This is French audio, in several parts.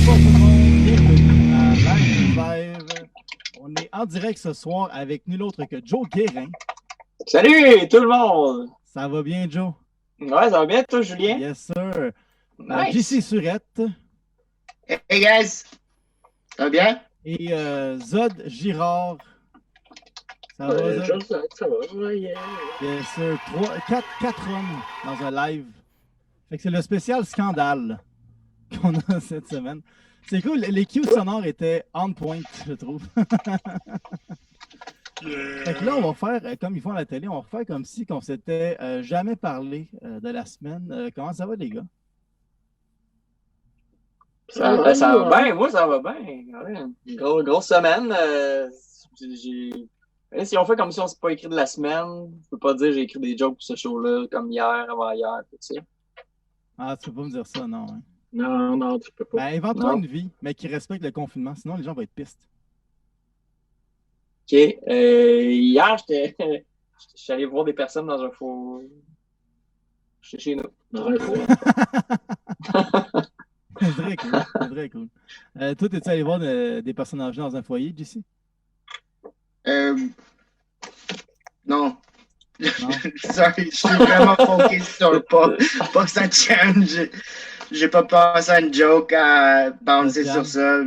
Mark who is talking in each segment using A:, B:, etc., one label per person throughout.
A: Bonsoir tout le monde, bienvenue à Live. On est en direct ce soir avec nul autre que Joe Guérin.
B: Salut tout le monde!
A: Ça va bien, Joe?
B: Ouais, ça va bien, toi, Julien?
A: Yes, sir.
B: Nice!
A: JC Surette.
C: Hey guys! Ça va bien?
A: Et Zod Girard. Ça va, Zod?
D: Ça va, ouais, yeah.
A: Yes, sir. 4 hommes dans un live. Fait que c'est le spécial scandale qu'on a cette semaine. C'est cool, les cues sonores étaient on point, je trouve. Fait que là, on va faire, comme ils font à la télé, on va faire comme si on s'était jamais parlé de la semaine. Comment ça va, les gars?
B: Ça va bien, moi ça va bien. Ouais. Grosse semaine. Si on fait comme si on s'est pas écrit de la semaine, je peux pas dire j'ai écrit des jokes pour ce show-là, comme hier, avant-hier, tout ça.
A: Ah, tu peux pas me dire ça, non. Hein?
D: Non, tu peux pas.
A: Ben, invente-toi une vie, mais qui respecte le confinement, sinon les gens vont être pistes.
B: OK. Hier, je suis allé voir des personnes dans un four. J'étais chez nous.
D: Dans un four.
A: C'est très cool. C'est très cool. Toi, es-tu allé voir des personnes âgées dans un foyer, JC?
C: Non.
A: Non.
C: Sorry, je suis vraiment focus sur pas ça change. J'ai pas pensé à une joke à bouncer
A: Ça
C: sur ça.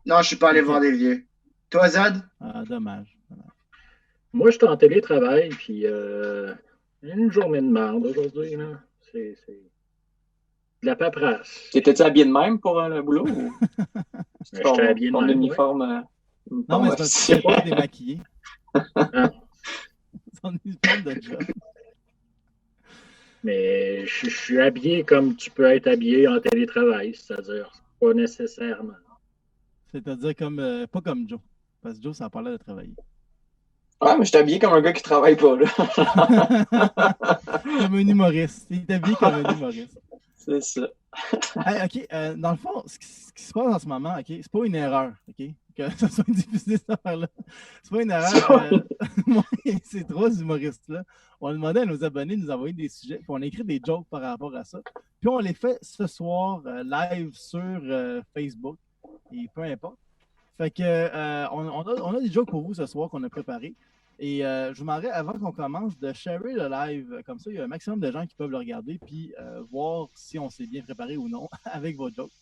C: Non, je suis pas allé
A: Ok.
C: voir des vieux. Toi, Zod?
A: Ah, dommage.
D: Moi, j'étais en télétravail, puis une journée de merde aujourd'hui, là. C'est de la paperasse.
B: T'étais-tu habillé de même pour le boulot? Ou...
D: J'étais habillé de
B: ton
D: même,
B: uniforme.
A: Non, mais c'est parce que tu pas démaquillé.
D: Ah.
A: Son uniforme de job.
D: Mais je suis habillé comme tu peux être habillé en télétravail, c'est-à-dire pas nécessairement.
A: C'est-à-dire comme pas comme Joe. Parce que Joe, ça a parlé de travailler.
B: Ouais, mais je suis habillé comme un gars qui travaille pas, là.
A: Comme un humoriste. Il est habillé comme un humoriste.
B: C'est ça.
A: Hey, OK, dans le fond, ce qui se passe en ce moment, OK, c'est pas une erreur, OK? Que ça soit diffusé, cette affaire-là. C'est pas une erreur. Moi et ces trois humoristes-là, on a demandé à nos abonnés de nous envoyer des sujets, puis on a écrit des jokes par rapport à ça. Puis on les fait ce soir live sur Facebook, et peu importe. Fait que on a des jokes pour vous ce soir qu'on a préparés. Et je vous demanderais, avant qu'on commence, de sharer le live. Comme ça, il y a un maximum de gens qui peuvent le regarder puis voir si on s'est bien préparé ou non avec vos jokes.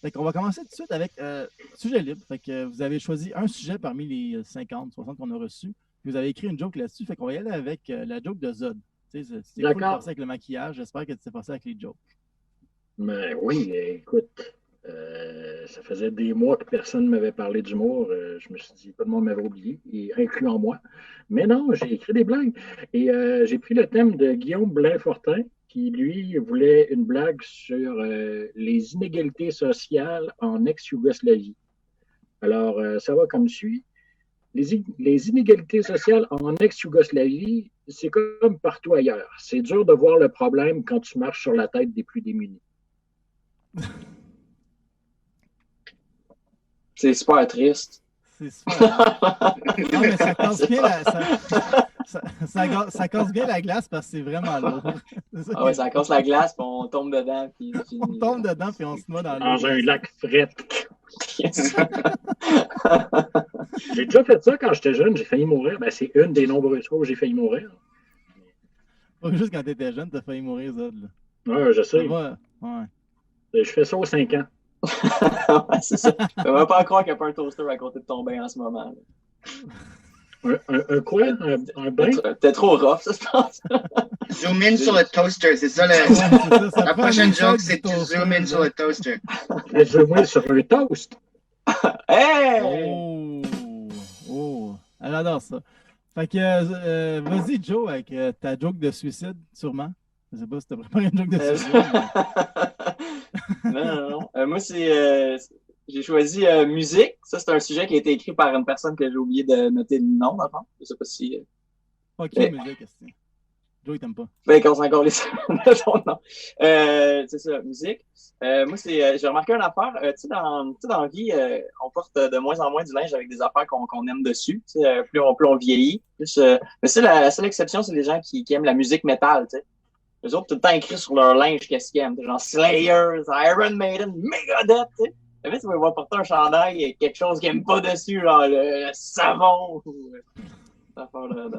A: Fait qu'on va commencer tout de suite avec sujet libre. Fait que vous avez choisi un sujet parmi les 50, 60 qu'on a reçus. Puis vous avez écrit une joke là-dessus. Fait qu'on va y aller avec la joke de Zod. Tu sais, c'est cool de passer avec le maquillage. J'espère que tu t'es passé avec les jokes.
D: Mais oui, écoute, ça faisait des mois que personne ne m'avait parlé d'humour. Je me suis dit, tout le monde m'avait oublié, et incluant moi. Mais non, j'ai écrit des blagues. Et j'ai pris le thème de Guillaume Blain-Fortin, qui, lui, voulait une blague sur les inégalités sociales en ex-Yougoslavie. Alors, ça va comme suit. Les inégalités sociales en ex-Yougoslavie, c'est comme partout ailleurs. C'est dur de voir le problème quand tu marches sur la tête des plus démunis.
B: C'est super triste.
A: C'est super. Non, mais ça casse bien ça casse bien la glace parce que c'est vraiment lourd.
B: Ah ouais, ça casse la glace, puis on tombe dedans. Puis
A: on tombe dedans, puis on se met dans l'eau.
D: Dans un lac fret. J'ai déjà fait ça quand j'étais jeune, j'ai failli mourir. Ben, c'est une des nombreuses fois où j'ai failli mourir.
A: Pas juste quand t'étais jeune, t'as failli mourir, Zod.
D: Ouais, je sais.
A: Ouais.
D: Je fais ça aux 5 ans.
B: Ouais, c'est ça. On va pas croire qu'il n'y a pas un toaster à côté de ton bain en ce moment.
D: Un quoi? Un bain?
B: T'es trop rough, ça, je pense.
C: Zoom in sur le toaster, c'est ça la prochaine joke, c'est tu zoom in sur le toaster.
D: Je vais zoomer sur un toast.
B: Hey!
A: Oh! Elle adore ça. Fait que, vas-y, Joe, avec ta joke de suicide, sûrement. Je sais pas si t'as préparé une joke de suicide.
B: Non. Moi, j'ai choisi musique. Ça, c'est un sujet qui a été écrit par une personne que j'ai oublié de noter le nom, avant. Je sais pas si...
A: Ok, musique, question. Joe, il t'aime pas.
B: Ben, quand c'est encore les son nom. C'est ça, musique. Moi, j'ai remarqué une affaire. Tu sais, dans la vie, on porte de moins en moins du linge avec des affaires qu'on aime dessus. Tu sais, plus on vieillit. Mais c'est la seule exception, c'est les gens qui aiment la musique métal, tu sais. Eux autres, tout le temps écrit sur leur linge qu'est-ce qu'ils aiment. Genre Slayer, Iron Maiden, Megadeth, tu sais. Jamais tu vas voir porter un chandail et quelque chose qu'il n'aime pas dessus, genre le savon. Cette affaire-là.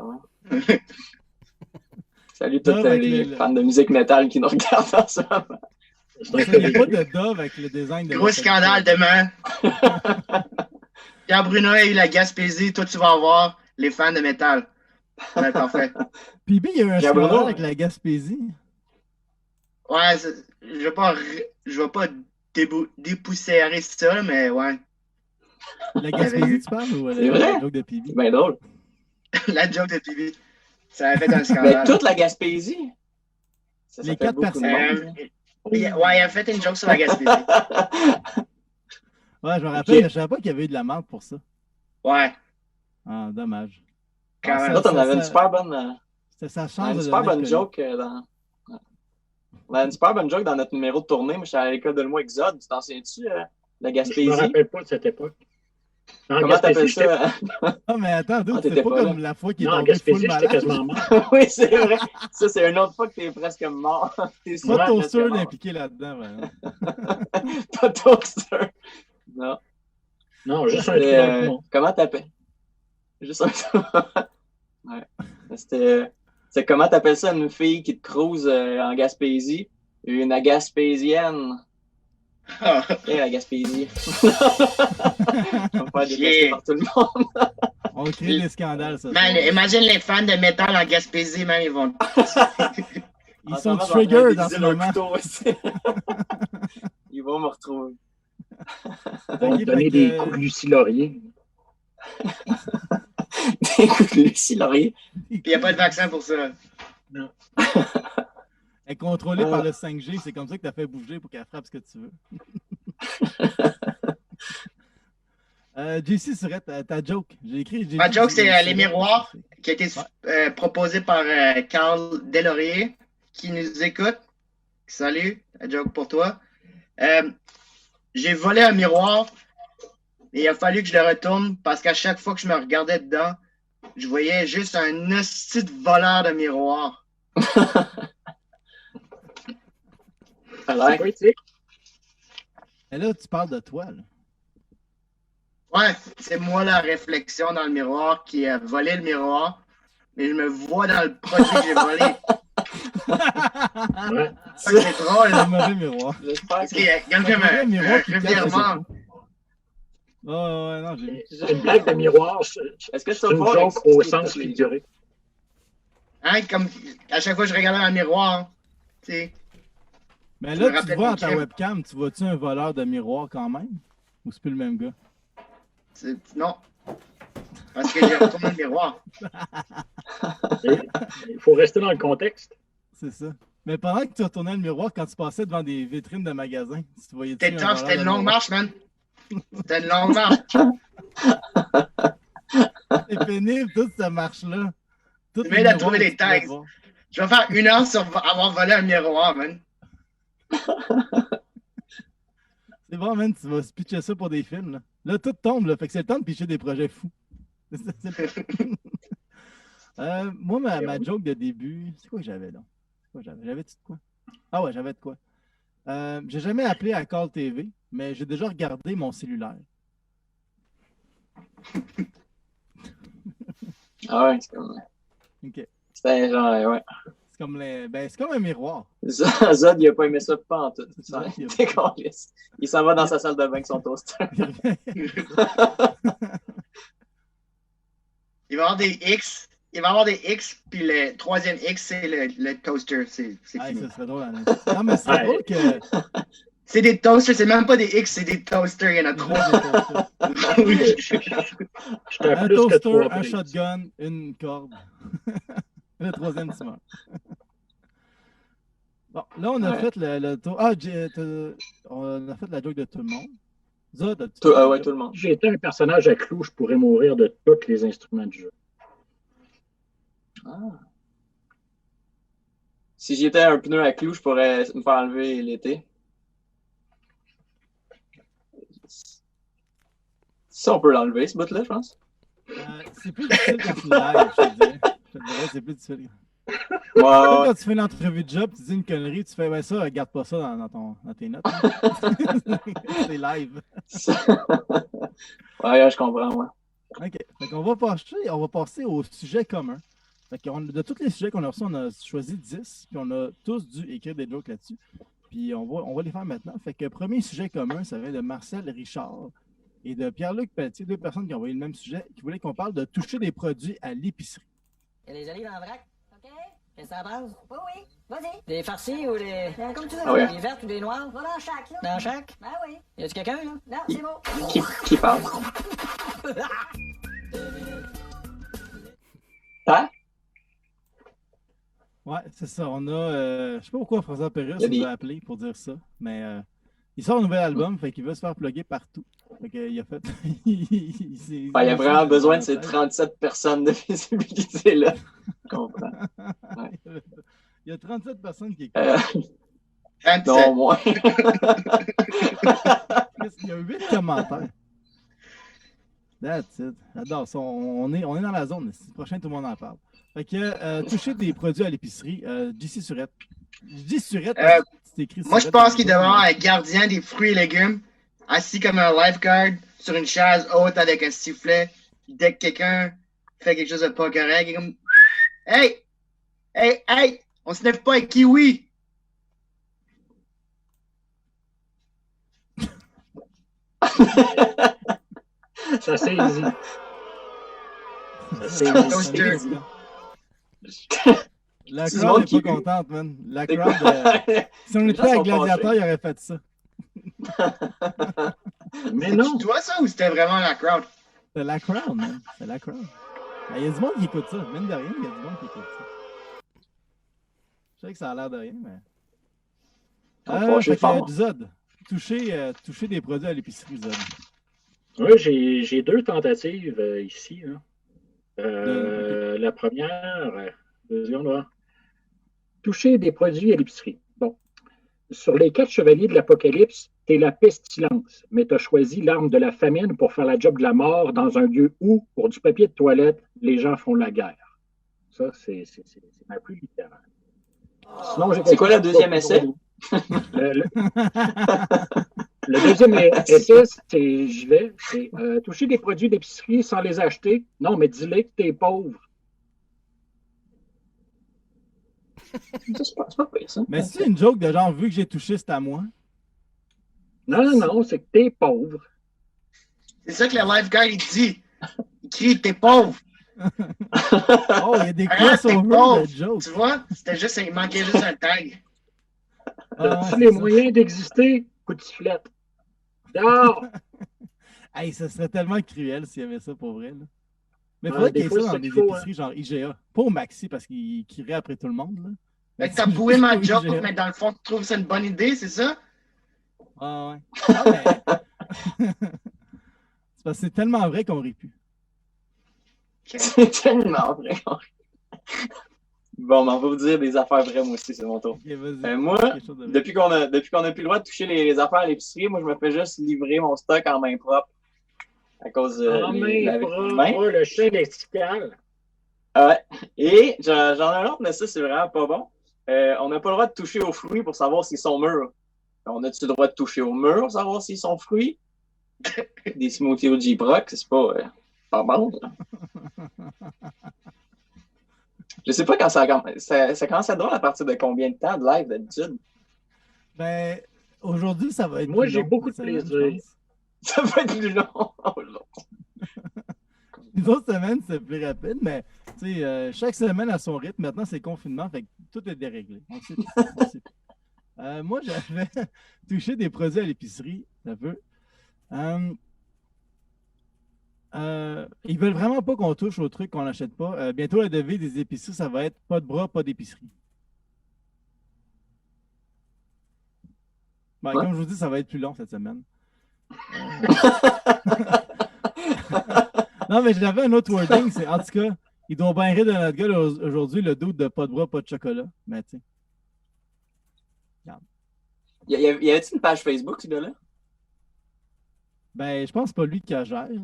B: Salut tous les fans de musique métal qui nous regardent en ce moment.
A: Il n'y a pas de Dove avec le design de.
C: Gros scandale demain. Pierre Bruno et la Gaspésie, toi tu vas avoir les fans de métal. Ouais, parfait.
A: PB, il y a eu un scandale avec la Gaspésie.
C: Ouais, je vais pas dépoussiérer ça, mais ouais.
A: La Gaspésie, tu parles ou la joke de PB?
B: C'est bien drôle.
C: La joke de PB. Ça a fait un scandale.
B: Mais toute la Gaspésie.
A: Les 4 personnes.
C: Ouais, il a fait une joke sur la Gaspésie.
A: Ouais, je me rappelle, mais je savais pas qu'il y avait eu de la merde pour ça.
C: Ouais.
A: Ah, dommage.
B: L'autre, on avait une super bonne.
A: Ça change
B: une super bonne joke dans. On avait une super bonne joke dans notre numéro de tournée. Moi, j'étais à l'école de l'humour avec Zod. Tu t'en souviens-tu, la Gaspésie?
D: Je me rappelle pas de cette époque.
B: Comment t'appelles ça?
A: Non, mais attends, c'était pas comme la fois qu'il est tombé
D: Gaspésie,
A: full
D: j'étais
A: malade.
D: quasiment mort.
B: Oui, c'est vrai. Ça, c'est une autre fois que t'es presque mort. T'es
A: pas toaster impliqué là-dedans, vraiment.
B: Pas toaster. Non.
D: Non, juste un truc.
B: Comment t'appelles? Juste un ouais. C'est comment t'appelles ça une fille qui te crouse en Gaspésie? Une Gaspésienne. Et la Gaspésie. On va faire détester par tout le monde.
A: On crée des scandales, ça.
C: Man, imagine les fans de métal en Gaspésie, man, ils vont.
A: Ils sont triggered dans ce moment.
B: Ils vont me retrouver.
D: Ils vont me donner des coups de Lucie Laurier.
B: Des coups de Lucie Laurier.
C: Puis il n'y a pas de vaccin pour ça.
D: Non.
A: Elle est contrôlée par le 5G, c'est comme ça que tu as fait bouger pour qu'elle frappe ce que tu veux. JC serait ta joke. J'ai écrit.
C: Ma joke, c'est les miroirs, qui a été proposé par Carl Delaurier, qui nous écoute. Salut, la joke pour toi. J'ai volé un miroir et il a fallu que je le retourne parce qu'à chaque fois que je me regardais dedans, je voyais juste un hostie de voleur de miroir.
D: C'est poétique.
A: Et là, tu parles de toi, là.
C: Ouais, c'est moi la réflexion dans le miroir qui a volé le miroir, mais je me vois dans le produit que j'ai volé.
D: Ouais.
C: C'est drôle.
A: Un mauvais miroir.
C: Parce qu'il y a quelqu'un un revirement.
A: Ouais, non, j'ai.
D: C'est une blague de miroir.
B: Est-ce que
D: c'est une joke au sens figuré.
C: Hein, comme à chaque fois que je regardais dans le miroir, tu sais.
A: Mais là, tu vois dans ta webcam, tu vois-tu un voleur de miroir quand même? Ou c'est plus le même gars?
C: Non. Parce que j'ai retourné le miroir.
D: Il faut rester dans le contexte.
A: C'est ça. Mais pendant que tu retournais le miroir, quand tu passais devant des vitrines de magasins, si tu voyais.
C: C'était une longue marche, man. C'était une longue marche.
A: C'est pénible, toute cette marche-là.
C: Je viens de trouver les tags. Je vais faire 1 heure sur avoir volé un miroir, man.
A: C'est bon, man, tu vas se pitcher ça pour des films. Là, tout tombe, là. Fait que c'est le temps de pitcher des projets fous. Moi, ma joke de début, c'est quoi que j'avais là? J'avais-tu de quoi? Ah ouais, j'avais de quoi? J'ai jamais appelé à Call TV, mais j'ai déjà regardé mon cellulaire.
B: Ah ouais, c'est comme.
A: OK.
B: C'était genre, ouais.
A: C'est comme c'est comme un miroir.
B: Zod, il a pas aimé ça pas en tout. Il s'en va dans sa salle de bain avec son toaster.
C: Il va y avoir des X. Il va y avoir des X, puis le 3e X, c'est le toaster. C'est fini.
A: Ça serait drôle. Non, mais c'est drôle que.
C: C'est des toasters, c'est même pas des X, c'est des toasters. Il y en a 3.
A: Un toaster, un shotgun, une corde. Le 3e, tu meurs. Bon, là, on a fait le tour. Ah, on a fait la joke de tout le monde. Zod,
B: ouais, tout le monde.
D: Si j'étais un personnage à clous, je pourrais mourir de tous les instruments du jeu.
B: Ah. Si j'étais un pneu à clous, je pourrais me faire enlever l'été. Ça, on peut l'enlever, ce bout-là, je pense.
A: C'est plus difficile quand tu live, je te dirais. C'est plus difficile.
B: Ouais,
A: Comme
B: ouais.
A: quand tu fais une entrevue de job, tu dis une connerie, tu fais, ça, regarde pas ça dans tes notes. Hein. C'est live.
B: Ouais, je comprends, moi.
A: OK. Fait qu'on va passer au sujet commun. Fait de tous les sujets qu'on a reçus, on a choisi 10, puis on a tous dû écrire des jokes là-dessus. Puis on va les faire maintenant. Fait que premier sujet commun, ça vient de Marcel Richard et de Pierre-Luc Pelletier, deux personnes qui ont envoyé le même sujet, qui voulaient qu'on parle de toucher des produits à l'épicerie.
E: Il y a les olives en vrac. OK. Qu'est-ce que ça passe?
F: Oui, oui. Vas-y.
E: Des farcis ou des.
F: Comme tu veux.
B: Ah ouais.
E: Des vertes ou des noires?
F: Va dans chaque, là.
E: Dans chaque?
F: Ben oui.
E: Y a-tu quelqu'un, là?
F: Non, c'est bon.
B: Qui parle? Hein?
A: Ouais, c'est ça. On a. Je sais pas pourquoi François Pérusse
B: Il y a des-
A: nous a appelé pour dire ça, mais il sort un nouvel album, fait qu'il veut se faire plugger partout. Fait qu'il a fait. Il
B: Il y a vraiment besoin de ces 37 personnes de visibilité-là. Je comprends.
A: Il y a 37 personnes qui écoutent.
C: 37.
B: Non, moins.
A: Il y a 8 commentaires. That's it. J'adore ça. On est dans la zone. Le prochain, tout le monde en parle. Fait que toucher des produits à l'épicerie, JC Surette. Je dis Surette, parce que c'est écrit
C: Moi, je
A: Surette
C: pense
A: dans
C: qu'il
A: le
C: devrait
A: dos.
C: avoir un gardien des fruits et légumes, assis comme un lifeguard sur une chaise haute avec un sifflet. Dès que quelqu'un fait quelque chose de pas correct, il est comme Hey! Hey! Hey! On se lève pas un kiwi!
D: Ça saisit. Ça
A: C'est
D: saisit.
A: La
B: C'est
A: crowd
B: bon
A: n'est
B: qui-
A: pas contente, man. La
B: C'est
A: crowd,
B: quoi?
A: si on
B: Les
A: était
B: gens
A: à
B: sont
A: Gladiator,
B: fâchés.
A: il aurait fait ça.
D: Mais non.
C: C'est toi ça ou c'était vraiment la crowd?
A: C'est la crowd, man. C'est la crowd. Il y a du monde qui écoute ça. Même de rien, il y a du monde qui écoute ça. Je sais que ça a l'air de rien, mais.
B: Fâché
A: Fait que,
B: fort.
A: Zod, toucher des produits à l'épicerie, Zod.
D: Oui, j'ai deux tentatives ici. Là. La première, deuxième, là. Toucher des produits à l'épicerie. Bon. Sur les 4 chevaliers de l'Apocalypse, t'es la pestilence, mais t'as choisi l'arme de la famine pour faire la job de la mort dans un lieu où, pour du papier de toilette, les gens font la guerre. Ça, c'est un peu littéral. Sinon,
B: C'est quoi le deuxième essai?
D: Le deuxième essai, c'est toucher des produits d'épicerie sans les acheter. Non, mais dis-le que t'es pauvre.
B: C'est pas pire, ça.
A: Mais c'est une joke de genre, vu que j'ai touché, c'est à moi.
D: Non, c'est que t'es pauvre.
C: C'est ça que le lifeguard il dit. Il crie T'es pauvre!
A: Oh, il y a des
C: Arrête, t'es
A: crossovers
C: pauvre!
A: de jokes.
C: Tu vois? Il manquait juste un tag.
A: Ah, ouais,
D: As-tu
A: c'est
D: les
A: ça.
D: moyens d'exister? Coup de sifflette. Dehors!
A: Hey, ça serait tellement cruel s'il y avait ça pour vrai. Là. Mais il
D: Ah,
A: faudrait
D: des
A: qu'il y ait
D: fois,
A: ça
D: c'est
A: dans
D: ça
A: des
D: qu'il faut,
A: épiceries genre IGA. Pas au Maxi parce qu'il crierait après tout le monde. Là.
C: Fait
A: Mais
C: que t'as
A: c'est
C: boué
A: juste
C: ma
A: au
C: joke,
A: IGA.
C: mais dans le fond, tu trouves ça une bonne idée, c'est ça?
A: Ah ouais. Ah, mais... c'est parce que c'est tellement vrai qu'on rit plus.
B: C'est tellement vrai. Bon, ben, on va vous dire des affaires vraies, moi aussi, c'est mon tour.
A: Ok, vas-y.
B: Moi,
A: Quelque chose de vrai.
B: depuis qu'on a plus le droit de toucher les affaires à l'épicerie, moi, je me fais juste livrer mon stock en main propre. À cause de
D: En main
B: avec
D: propre,
B: les mains.
D: oh, le chien lexical.
B: Ouais. Et j'en ai un autre, mais ça, c'est vraiment pas bon. On n'a pas le droit de toucher aux fruits pour savoir s'ils sont mûrs. On a-tu le droit de toucher aux mûrs pour savoir s'ils sont fruits? Des smoothies au J-Brock, c'est pas bon. Ça. Je sais pas quand ça commence à être drôle à partir de combien de temps de live d'habitude.
A: Ben, aujourd'hui, ça va être.
D: Moi,
A: plus
D: j'ai
A: long,
D: beaucoup de
A: cette semaine,
D: plaisir.
A: je pense.
B: Ça va être plus long.
A: Les autres semaines, c'est plus rapide, mais tu sais, chaque semaine à son rythme. Maintenant, c'est confinement, fait que tout est déréglé. On sait tout, on sait tout. Moi, j'avais touché des produits à l'épicerie, un peu. Ils veulent vraiment pas qu'on touche aux trucs qu'on n'achète pas. Bientôt, la devise des épiceries, ça va être pas de bras, pas d'épicerie. Ben,
B: Ouais.
A: comme je vous dis, ça va être plus long cette semaine. Non, mais j'avais un autre wording. C'est, en tout cas, ils doivent bien rire de notre gueule aujourd'hui, le doute de pas de bras, pas de chocolat. Mais tu sais.
B: Y avait-il une page Facebook, ce gars-là?
A: Ben, je pense que c'est pas lui qui la gère. Là.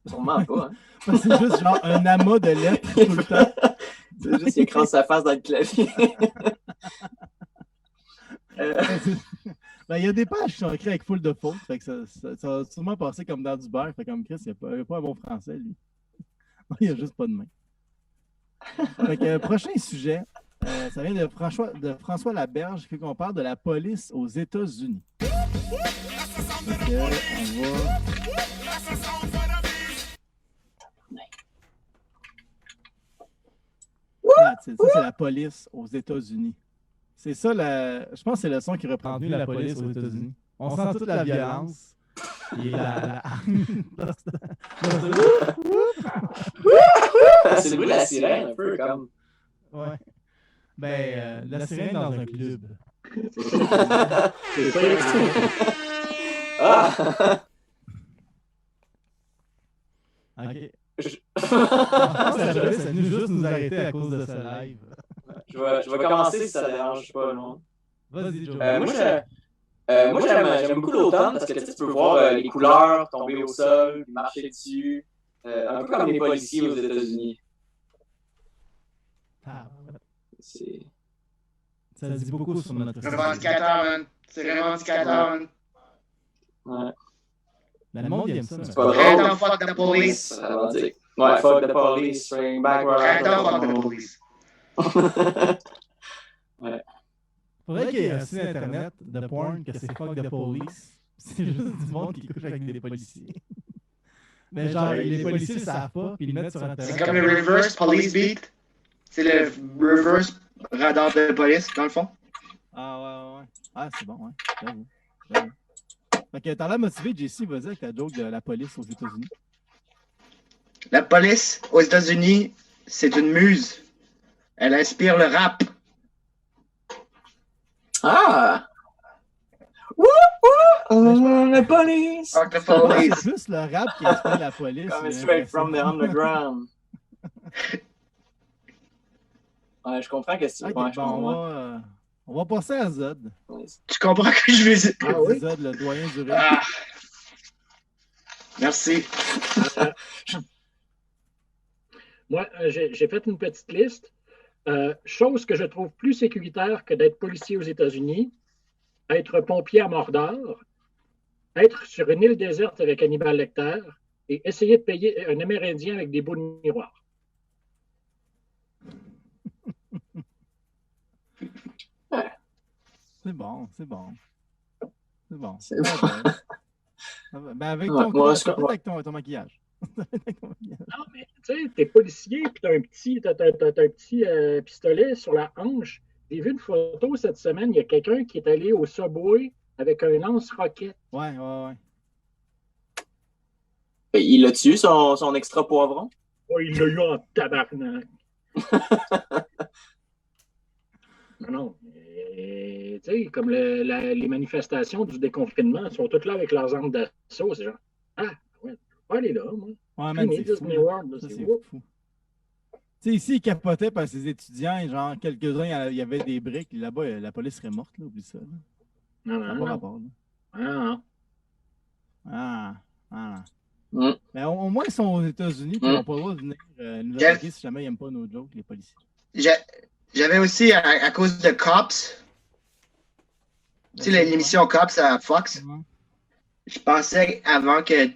B: Sûrement pas. Hein.
A: Parce que c'est juste genre un amas de lettres tout le temps.
B: C'est juste qu'il écrase sa face dans le clavier.
A: Ben, il y a des pages qui sont écrites avec full de fautes. Fait que ça va sûrement passer comme dans du beurre. Fait comme Chris, il n'a pas un bon français, lui. Il n'y a juste pas de main. Fait que, prochain sujet, ça vient de François Laberge, qui qu'on parle de la police aux États-Unis. Fait que, on va. Ça, c'est la police aux États-Unis. C'est ça, je pense que c'est le son qui reprend mieux la police aux États-Unis. On sent toute la violence. Et
B: C'est le bruit de la sirène, un peu comme.
A: Ouais. Ben, la sirène dans un club.
D: C'est ça.
B: Ah!
A: Ok. Ça venu juste nous arrêter à cause de ce live.
B: Je vais commencer si ça ne dérange pas, non?
A: Vas-y, Joe.
B: Moi, j'aime beaucoup l'automne parce que tu peux voir les couleurs tomber au sol, marcher dessus. Un peu comme les policiers aux États-Unis. C'est...
A: Ça dit beaucoup sur notre
C: Revendicateur, man. C'est revendicateur, man.
B: Ouais.
A: Ben, le monde aime ça.
B: C'est pas
C: Right
B: drôle.
C: on fuck the police.
B: Ça va dire. Ouais, fuck the police, bring back
C: Right on fuck
B: our
C: the police.
B: Ouais.
A: Faudrait qu'il y ait un site internet de porn que c'est fuck the police. C'est juste du monde qui couche avec des policiers. Mais genre, les policiers le savent pas, puis ils le mettent sur internet.
C: C'est comme le reverse police beat. C'est le reverse radar de police, dans le fond.
A: Ah ouais. Ah, c'est bon, ouais. J'avoue. Fait que t'as l'air motivé, JC, vas-y avec ta joke de la police aux États-Unis.
C: La police aux États-Unis, c'est une muse. Elle inspire le rap.
B: Ah! Wouh! La police!
C: Fuck the
A: C'est
C: police.
A: plus le rap qui inspire la police.
B: Coming
A: j'ai
B: straight from the
A: l'impression.
B: underground. Ouais, je comprends que c'est.
A: Ok,
B: Ouais, je
A: bon,
B: comprends.
A: on va passer à Zod.
C: Tu comprends que je vais...
D: Ah oui?
A: Zod, le doyen du rap.
C: Ah. Merci.
D: Moi, j'ai fait une petite liste. Chose que je trouve plus sécuritaire que d'être policier aux États-Unis, être pompier à Mordor, être sur une île déserte avec Hannibal Lecter et essayer de payer un Amérindien avec des bouts de miroir.
A: C'est bon. C'est bon.
B: C'est bon.
A: Ben avec
B: Ouais,
A: ton,
B: moi,
A: peut-être avec ton maquillage.
D: Non, mais tu sais, t'es policier puis t'as un petit pistolet sur la hanche. J'ai vu une photo cette semaine, il y a quelqu'un qui est allé au Subway avec un lance-roquette.
A: Ouais.
B: Il a tué son extra poivron?
D: Oh, il l'a eu en tabarnak. Non. Tu sais, comme les manifestations du déconfinement, ils sont toutes là avec leurs armes d'assaut. C'est genre, ouais, je vais pas aller là, moi.
A: Ouais, man, c'est fou. Ça, c'est fou. Tu sais, ici, ils capotaient par ses étudiants, genre, quelques-uns, il y avait des briques. Là-bas, la police serait morte, là, oublie ça. Là.
D: Non,
A: Ça n'a pas rapport, là.
D: non.
A: Mais au moins, ils sont aux États-Unis, puis ils n'ont pas le droit de venir nous attaquer si jamais ils n'aiment pas nos jokes, les policiers.
C: J'avais aussi, à cause de Cops, tu sais, l'émission Cops à Fox, je pensais avant que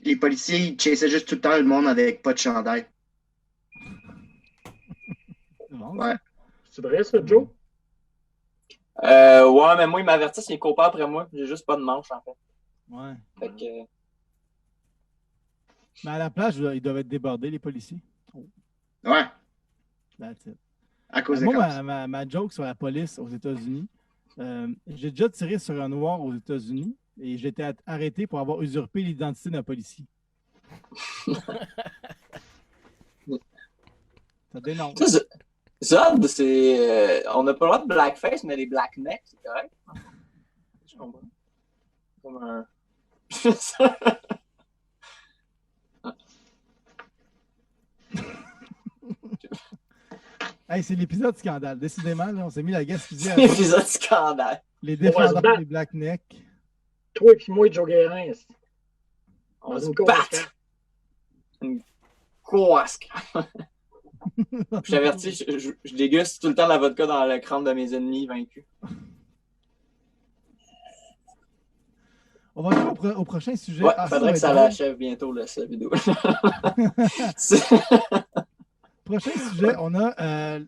C: les policiers ils chassaient juste tout le temps le monde avec pas de chandail.
A: C'est bon.
C: Ouais.
D: C'est vrai, ça, Joe?
B: Ouais, mais moi, il m'avertissent, il court pas après moi. J'ai juste pas de manche, en fait.
A: Ouais.
B: Fait que...
A: Mais à la plage, ils doivent être débordés, les policiers.
C: Ouais,
A: That's it.
C: à cause de
A: Moi,
C: Cops.
A: ma joke sur la police aux États-Unis, j'ai déjà tiré sur un noir aux États-Unis et j'ai été arrêté pour avoir usurpé l'identité d'un policier. Ça dénonce.
B: Zod, c'est... on n'a pas le droit de blackface, mais les blacknecks, c'est correct. Je comprends. Comme un...
A: Hey, c'est l'épisode scandale. Décidément, là, on s'est mis la gaspillée à
B: Épisode scandale.
A: les
D: On va se
A: défendeurs
D: battre.
A: des Black Necks.
D: Toi et puis moi, Joe Guérin.
B: On
D: Dans
B: se
D: une
B: bat.
D: cour.
B: Une coasque. Je t'avertis, je déguste tout le temps la vodka dans le crâne de mes ennemis vaincus.
A: On va aller au prochain sujet.
B: Ouais,
A: Ah,
B: faudrait que ça
A: va être drôle.
B: l'achève bientôt, là, cette vidéo.
A: Prochain sujet, on a.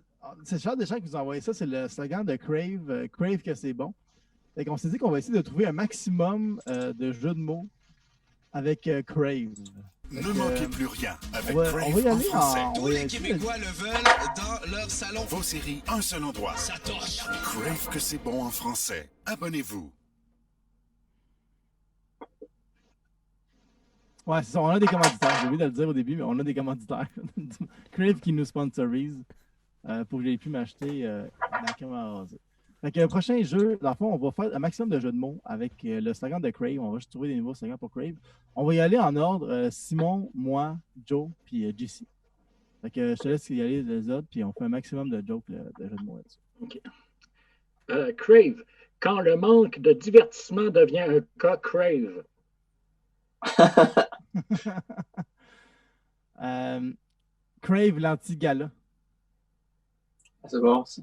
A: C'est Charles Deschamps qui nous a envoyé ça, c'est le slogan de Crave. Crave que c'est bon. Fait qu'on s'est dit qu'on va essayer de trouver un maximum de jeux de mots avec Crave.
G: Ne manquez plus rien avec
A: on va
G: Crave
A: y
G: en
A: aller
G: français.
H: Tous les Québécois le veulent dans leur salon.
G: Vos séries, un seul endroit.
H: Ça torche.
G: Crave que c'est bon en français. Abonnez-vous.
A: Ouais, c'est ça, on a des commanditaires. J'ai oublié de le dire au début, mais on a des commanditaires. Crave qui nous sponsorise pour que j'ai pu m'acheter la crème à raser. Fait que le prochain jeu, dans le fond, on va faire un maximum de jeux de mots avec le slogan de Crave. On va juste trouver des nouveaux slogans pour Crave. On va y aller en ordre. Simon, moi, Joe, puis JC. Fait que je te laisse y aller les autres, puis on fait un maximum de jokes de jeux de mots là-dessus.
D: OK. Crave. Quand le manque de divertissement devient un cas crave.
A: Crave l'anti-gala.
B: C'est bon, ça.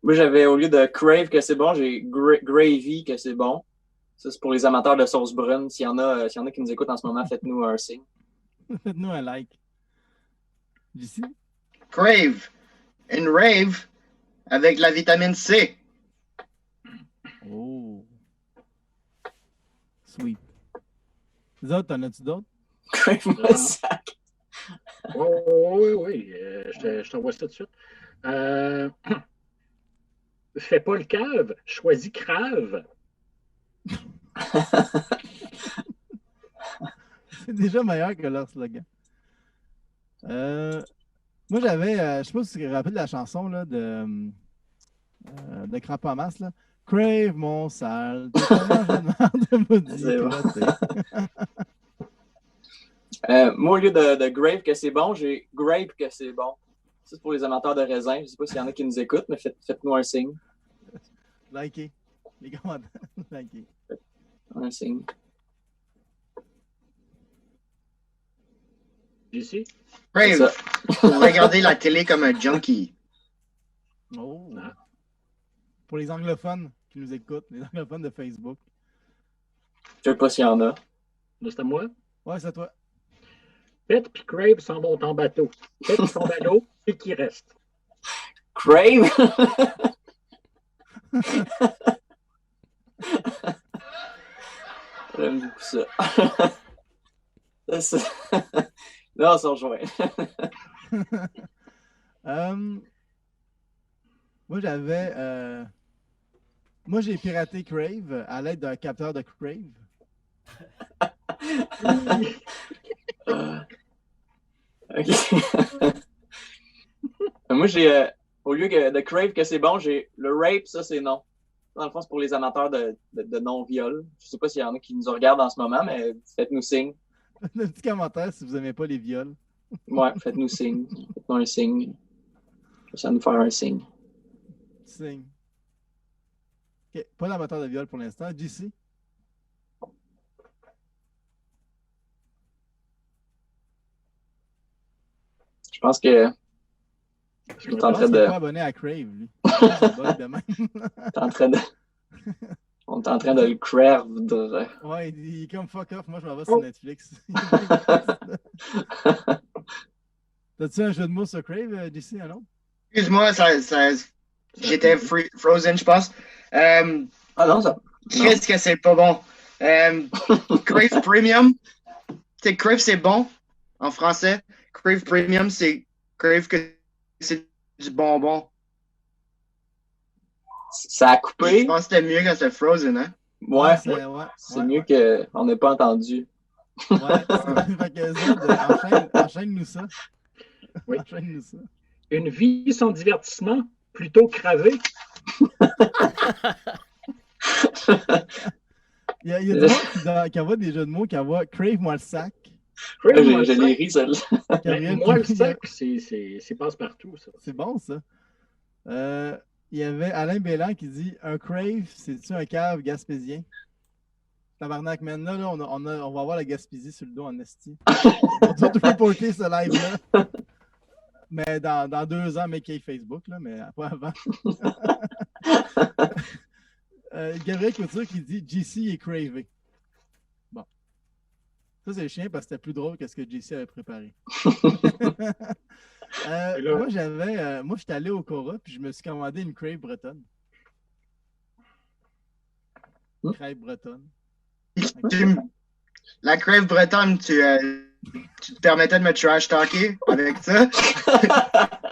B: Moi, j'avais, au lieu de crave que c'est bon, j'ai gravy que c'est bon. Ça, c'est pour les amateurs de sauce brune. S'il y en a qui nous écoutent en ce moment, faites-nous un signe.
A: Faites-nous un like. JC?
C: Crave. Une rave avec la vitamine C.
A: Oh. Sweet. Les autres, t'en as-tu d'autres?
B: Crave le sac.
D: Oui. Je t'envoie ça tout de suite. Fais pas le cave, choisis crave.
A: C'est déjà meilleur que leur slogan. Moi, j'avais, je sais pas si tu te rappelles la chanson là, de Crampe en masse. Là. Crave mon sale, t'es tellement de maudit.
B: C'est bon. Moi, au lieu de grave que c'est bon, j'ai grape que c'est bon. Ça, c'est pour les amateurs de raisin. Je ne sais pas s'il y en a qui nous écoutent, mais faites-nous un signe.
A: Likez. Les commentaires. Likez.
B: Un signe.
D: Ici?
C: Crave. Pour regarder la télé comme un junkie.
A: Oh. Pour les anglophones qui nous écoutent, les anglophones de Facebook.
B: Je ne sais pas s'il y en a.
D: Là, c'est à moi?
A: Ouais, c'est à toi.
D: Pet puis Crave s'en vont en bateau. Pet tombe à l'eau, et qui reste.
B: Crave? J'aime beaucoup ça. Là, on s'en rejoint.
A: Moi, j'avais. Moi, j'ai piraté Crave à l'aide d'un capteur de Crave.
B: OK. Moi, j'ai. Au lieu de crave que c'est bon, j'ai le rape, ça, c'est non. Dans le fond, c'est pour les amateurs de non-viol. Je sais pas s'il y en a qui nous regardent en ce moment, mais faites-nous signe.
A: Un petit commentaire si vous n'aimez pas les viols.
B: Ouais, faites-nous signe. Faites-nous un signe. Ça va nous faire un signe.
A: Signe. OK. Pas d'amateur de viol pour l'instant. JC?
B: Je pense que.
A: Je suis en train de. Pas abonné à Crave, lui.
B: On est en train de le cravre.
A: Ouais, il est comme fuck off. Moi, je m'en vais sur Netflix. T'as-tu un jeu de mots sur Crave, JC, alors?
C: Excuse-moi, j'étais frozen, je pense.
B: Ah non, ça.
C: Qu'est-ce que c'est pas bon? Crave Premium. C'est Crave, c'est bon en français. Crave Premium, c'est Crave que c'est du bonbon.
B: Ça a coupé.
C: Je pense que c'était mieux quand c'était Frozen, hein?
B: Ouais, c'est mieux qu'on n'ait pas entendu.
A: Ouais, fait que Zod, enchaîne-nous ça.
D: Oui.
A: Enchaîne-nous ça.
D: Une vie sans divertissement, plutôt cravée.
A: Il y a des gens qui envoient des jeux de mots, qui envoient Crave-moi le sac.
B: Je l'ai ri, celle-là.
D: Moi, le sac, c'est passe-partout, ça.
A: C'est bon, ça. Il y avait Alain Bélan qui dit un Crave, c'est-tu un cave gaspésien? Tabarnak, man, là on va avoir la Gaspésie sur le dos en esti. On doit tout reporter ce live-là. Mais dans 2 ans, make Facebook, là, mais pas avant. Gabriel Couture qui dit JC est cravé. Bon. Ça, c'est chiant parce que c'était plus drôle que ce que JC avait préparé. Moi, j'étais allé au Cora puis je me suis commandé une crêpe bretonne. Crêpe bretonne.
C: La crêpe bretonne, tu te permettais de me trash talker avec ça?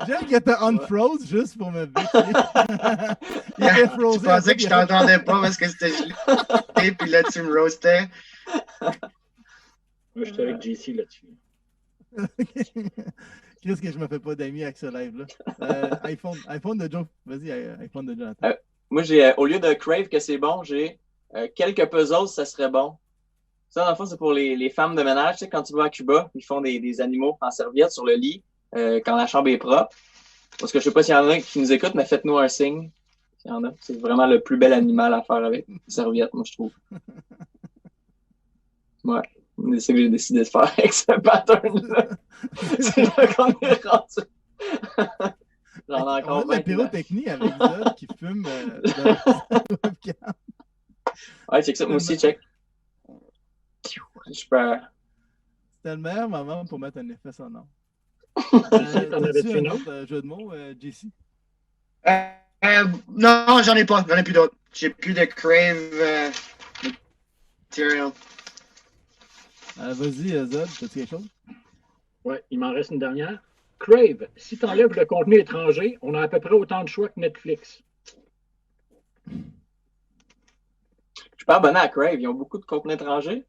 A: J'aime que t'as unfroze juste pour me vexer.
C: Tu pensais que je t'entendais pas parce que c'était gelé, puis là, tu me roastais.
D: Moi, j'étais avec JC là-dessus.
A: Qu'est-ce que je me fais pas d'amis avec ce live-là? iPhone de Joe. Vas-y, iPhone de Jonathan.
B: Moi, j'ai au lieu de crave que c'est bon, j'ai quelques puzzles, ça serait bon. Ça, dans le fond, c'est pour les femmes de ménage. Tu sais, quand tu vas à Cuba, ils font des animaux en serviette sur le lit quand la chambre est propre. Parce que je sais pas s'il y en a qui nous écoutent, mais faites-nous un signe. S'il y en a. C'est vraiment le plus bel animal à faire avec une serviette, moi, je trouve. Ouais. C'est ce que j'ai décidé de faire avec ce pattern-là. C'est là qu'on est rendu. J'en ai encore
A: on a la pyrotechnie avec Zod qui fume de webcam.
B: Ouais, check ça. Moi aussi, check. Je peux...
A: C'était le meilleur moment pour mettre un effet sonore.
D: T'en avais-tu
A: un autre jeu de mots, JC?
C: Non, j'en ai pas. J'en ai plus d'autres. J'ai plus de crave material.
A: Vas-y, Zod, t'as-tu quelque chose?
D: Ouais, il m'en reste une dernière. Crave, si tu enlèves le contenu étranger, on a à peu près autant de choix que Netflix.
B: Je suis pas abonné à Crave. Ils ont beaucoup de contenu étranger.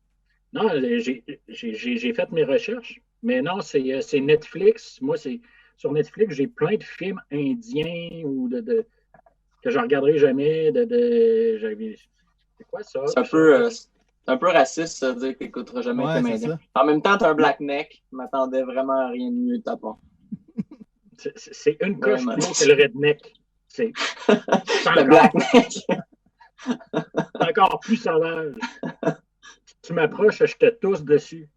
D: Non, j'ai fait mes recherches, mais non, c'est Netflix. Moi, sur Netflix, j'ai plein de films indiens ou que je ne regarderai jamais. C'est quoi ça?
B: C'est un peu raciste, ça, de dire que tu n'écouteras jamais un film indien. En même temps, tu as un black neck. Je m'attendais vraiment à rien de mieux de ta part.
D: C'est une coche plus que le redneck. C'est
B: le black neck.
D: C'est encore plus sauvage. Tu m'approches, je te tousse dessus.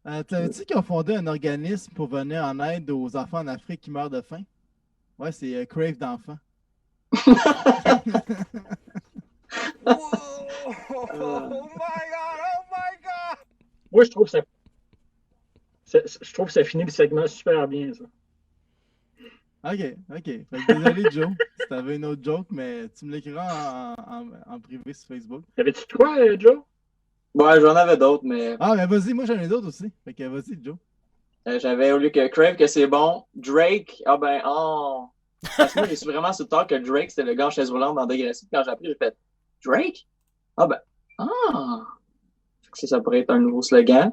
A: T'avais-tu qu'ils ont fondé un organisme pour venir en aide aux enfants en Afrique qui meurent de faim? Ouais, c'est Crave d'enfants.
H: Oh my God!
D: Moi, je trouve que ça finit le segment super bien, ça.
A: OK. Fait que désolé, Joe, si t'avais une autre joke, mais tu me l'écriras en privé sur Facebook.
D: T'avais-tu de quoi, Joe?
B: Ouais, j'en avais d'autres, mais...
A: Ah, mais vas-y, moi j'en ai d'autres aussi. Fait que vas-y, Joe.
B: J'avais, au lieu que Crave, que c'est bon, Drake, Parce que moi, j'ai su vraiment sur le tard que Drake, c'était le gars en chaise roulante dans Dégressif. Quand j'ai appris, j'ai fait Drake? Ça pourrait être un nouveau slogan.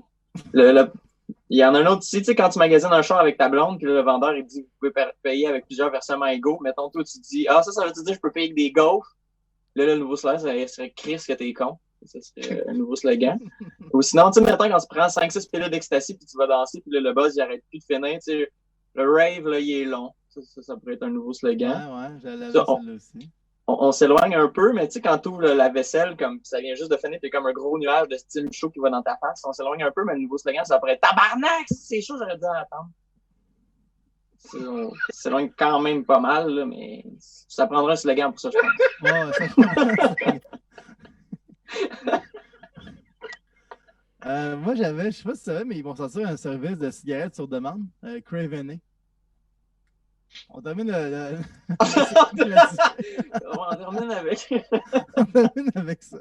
B: Il y en a un autre ici, tu sais, quand tu magasines un char avec ta blonde, puis le vendeur, il dit, vous pouvez payer avec plusieurs versements égaux. Mettons, toi, tu dis, ça veut dire, je peux payer avec des gaufres. Là, le nouveau slogan, ça serait Chris que t'es con. Ça serait un nouveau slogan. Ou sinon, tu sais, mettons, quand tu prends 5-6 pilules d'ecstasy, puis tu vas danser, puis là, le buzz, il arrête plus de finir, tu sais, le rave, là, il est long. Ça pourrait être un nouveau slogan.
A: Ouais, j'allais celle-là aussi.
B: On s'éloigne un peu, mais tu sais, quand tu ouvres la vaisselle, comme ça vient juste de finir, t'es comme un gros nuage de style chaud qui va dans ta face. On s'éloigne un peu, mais le nouveau slogan, ça pourrait être tabarnak! C'est chaud, j'aurais dû en attendre. On s'éloigne quand même pas mal, là, mais ça prendra un slogan pour ça, je pense.
A: Moi, je sais pas si tu savais, mais ils vont sortir un service de cigarettes sur demande, Cravené. On termine
B: On termine avec.
A: On termine avec ça.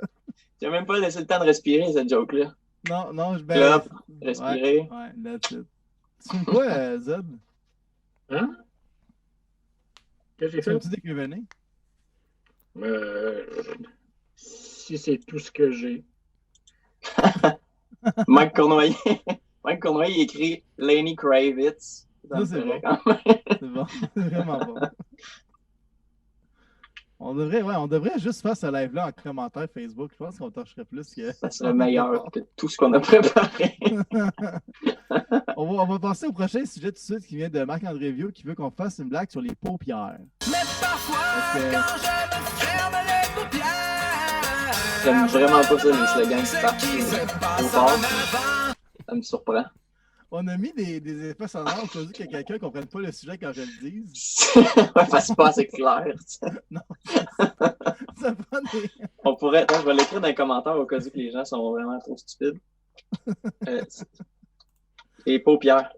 B: Tu n'as même pas laissé le temps de respirer, cette joke-là.
A: Non, je
B: Clap, respirer.
A: Ouais, that's it. Tu fais quoi, Zod?
D: Hein? Qu'est-ce que j'ai fait?
A: Tu dis Cravené?
D: Si c'est tout ce que j'ai.
B: Mike Cournoyer, il écrit Lenny Kravitz.
A: Ça, c'est bon. C'est bon. C'est vraiment bon. On devrait juste faire ce live-là en commentaire Facebook. Je pense qu'on torcherait plus que...
B: Ça serait meilleur que tout ce qu'on a préparé.
A: on va passer au prochain sujet tout de suite qui vient de Marc-André Vieux qui veut qu'on fasse une blague sur les paupières.
H: Mais parfois, quand je me ferme les paupières,
B: j'aime vraiment pas ça, les slogans qui partent au fort. Ça me surprend.
A: On a mis des effets sonores au cas où que quelqu'un ne comprenne pas le sujet quand je le dise.
B: Ouais, c'est pas assez clair.
A: Non, ça prend des...
B: On pourrait. Attends, je vais l'écrire dans les commentaires au cas où que les gens sont vraiment trop stupides. Les paupières.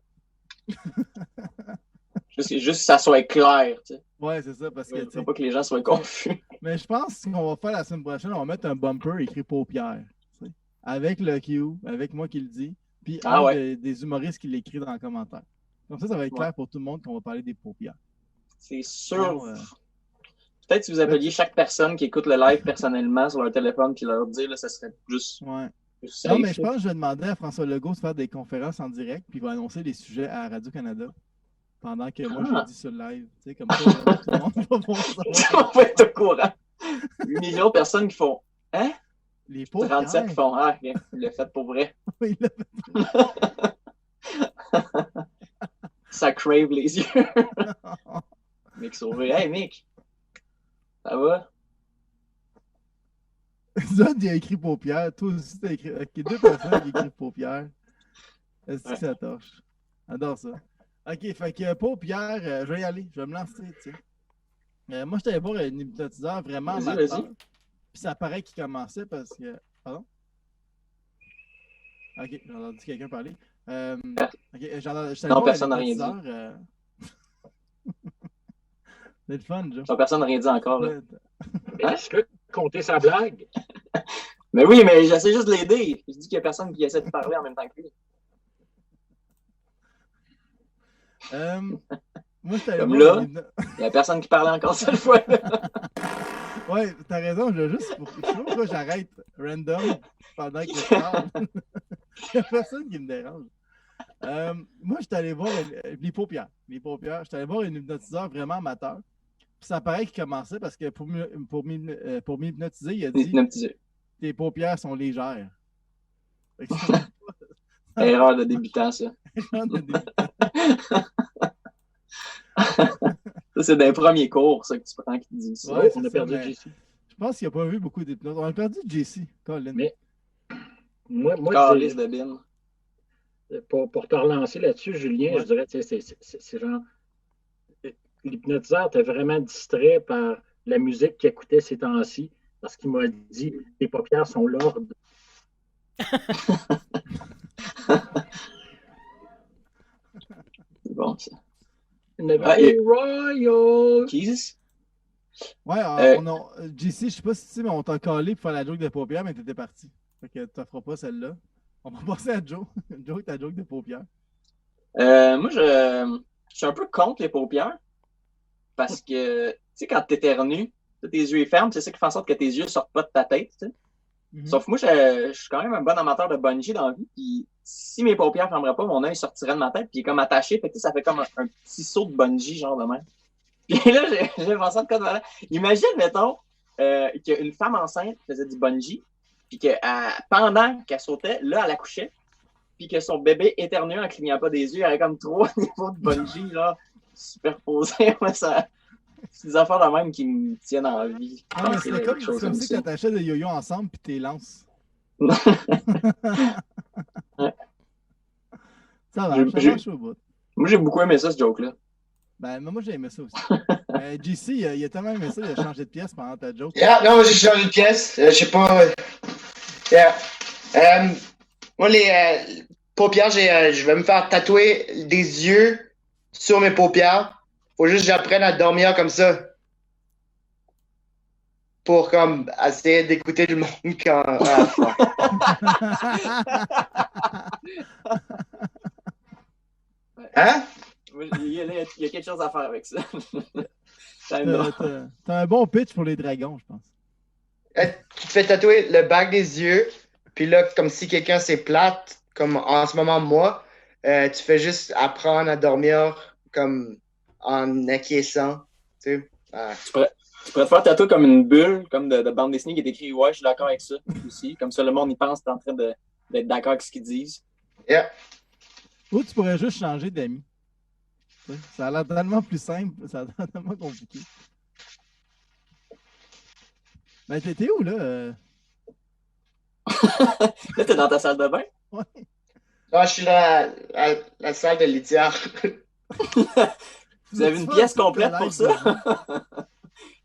B: Juste que ça soit clair, tu sais.
A: Ouais, c'est ça, parce que...
B: Je veux pas que les gens soient confus.
A: Mais je pense qu'on va faire la semaine prochaine, on va mettre un bumper écrit paupières. Tu sais, avec le Q, avec moi qui le dis, puis des humoristes qui l'écrivent dans les commentaires. Comme ça va être clair pour tout le monde qu'on va parler des paupières.
B: C'est sûr. Peut-être si vous appeliez chaque personne qui écoute le live personnellement sur leur téléphone puis leur dire, là, ça serait juste.
A: Ouais.
B: Juste
A: non,
B: safe,
A: mais je pense que je vais demander à François Legault de faire des conférences en direct, puis il va annoncer les sujets à Radio-Canada pendant que moi je dis sur le live. Tu sais, comme ça, tout le monde va pouvoir savoir.
B: On va être au courant. 8 millions de personnes qui font hein?
A: Les paupières.
B: 37 qui font ah, il l'a fait pour vrai.
A: Oui, il l'a fait.
B: Ça crave les yeux. Mick Sauvé. Hey, Mick. Ça va?
A: Zod, il a écrit paupières. Toi aussi, t'as écrit. Ok, 2 personnes qui écrivent paupières. Est-ce que ça torche? J'adore ça. Ok, fait que paupières, je vais y aller. Je vais me lancer, tu sais. Moi, je t'allais voir un hypnotiseur vraiment amateur. Puis ça paraît qu'il commençait parce que. Pardon? Ok, j'ai entendu quelqu'un parler. Ok,
B: non, personne n'a rien dit.
A: C'est le fun, Joe.
B: Non, personne n'a rien dit encore. Là.
D: Est-ce que compter sa blague?
B: Mais oui, mais j'essaie juste de l'aider. Je dis qu'il n'y a personne qui essaie de parler en même temps que lui.
A: Moi, je
B: comme là, il n'y a personne qui parlait encore cette fois.
A: Ouais, t'as raison, je sais pas pourquoi j'arrête random pendant que je parle. Il n'y a personne qui me dérange. Moi, je suis allé voir les paupières. Je suis allé voir un hypnotiseur vraiment amateur. Puis ça paraît qu'il commençait parce que pour m'hypnotiser, il a dit tes paupières sont légères.
B: Erreur de débutant, ça.
A: Erreur de débutant.
B: Ça, c'est d'un premier cours, ça, que tu prends qui te dit ça.
A: Ouais,
D: on a perdu JC.
A: Je pense qu'il n'a pas vu beaucoup d'hypnose. On a perdu JC, Colin.
D: Mais moi
B: Calice de bin.
D: Pour te relancer là-dessus, Julien, je dirais, c'est genre l'hypnotiseur était vraiment distrait par la musique qu'il écoutait ces temps-ci parce qu'il m'a dit tes paupières sont lourdes.
B: C'est bon, ça.
D: Royal!
B: Jesus?
A: Ouais, JC, je sais pas si tu sais, mais on t'a collé pour faire la joke de paupières, mais t'étais parti. Fait que tu feras pas celle-là. On va passer à Joe. Joe, ta joke de paupières.
B: Moi, je suis un peu contre les paupières. Parce que, tu sais, quand t'éternues, tes yeux ferment, c'est ça qui fait en sorte que tes yeux sortent pas de ta tête, tu sais.
A: Mm-hmm.
B: Sauf que moi, je suis quand même un bon amateur de bungee dans la vie. Puis si mes paupières ne fermeraient pas, mon œil sortirait de ma tête. Puis il est comme attaché. Fait que ça fait comme un petit saut de bungee, genre de même. Puis là, j'ai pensé à quoi de malade. Imagine, mettons, qu'une femme enceinte faisait du bungee. Puis que pendant qu'elle sautait, là, elle accouchait. Puis que son bébé éternuait en clignant pas des yeux. Elle avait comme 3 niveaux de bungee, là, superposés. Moi, ça. C'est des affaires de même qui me tiennent en vie.
A: Ah, mais c'est comme si tu attachais des yo-yo ensemble puis tu les lances.
B: Ouais.
A: Ça va, ça marche au bout.
B: Moi, j'ai beaucoup aimé ça, ce joke-là.
A: Ben, moi, j'ai aimé ça aussi. JC, il a tellement aimé ça, il a changé de pièce pendant ta joke.
C: Yeah, non, j'ai changé de pièce. Je sais pas. Moi, les paupières, je vais me faire tatouer des yeux sur mes paupières. Faut juste que j'apprenne à dormir comme ça. Pour comme essayer d'écouter tout le monde quand. Hein?
B: Il y a quelque chose à faire avec ça.
A: T'as un bon pitch pour les dragons, je pense.
C: Tu te fais tatouer le bac des yeux, puis là, comme si quelqu'un s'est plate, comme en ce moment moi, tu fais juste apprendre à dormir comme en acquiesçant. Tu sais.
B: Tu pourrais te faire tatouer comme une bulle, comme de bande dessinée qui est écrit ouais, je suis d'accord avec ça aussi. Comme ça, le monde y pense, t'es en train d'être d'accord avec ce qu'ils disent.
C: Yeah.
A: Ou tu pourrais juste changer d'amis. Ça a l'air tellement plus simple, ça a l'air tellement compliqué. Ben, t'es où, là?
B: Là, t'es dans ta salle de bain?
A: Ouais.
C: Non, je suis dans la salle de litière.
B: Vous avez une pièce complète pour ça?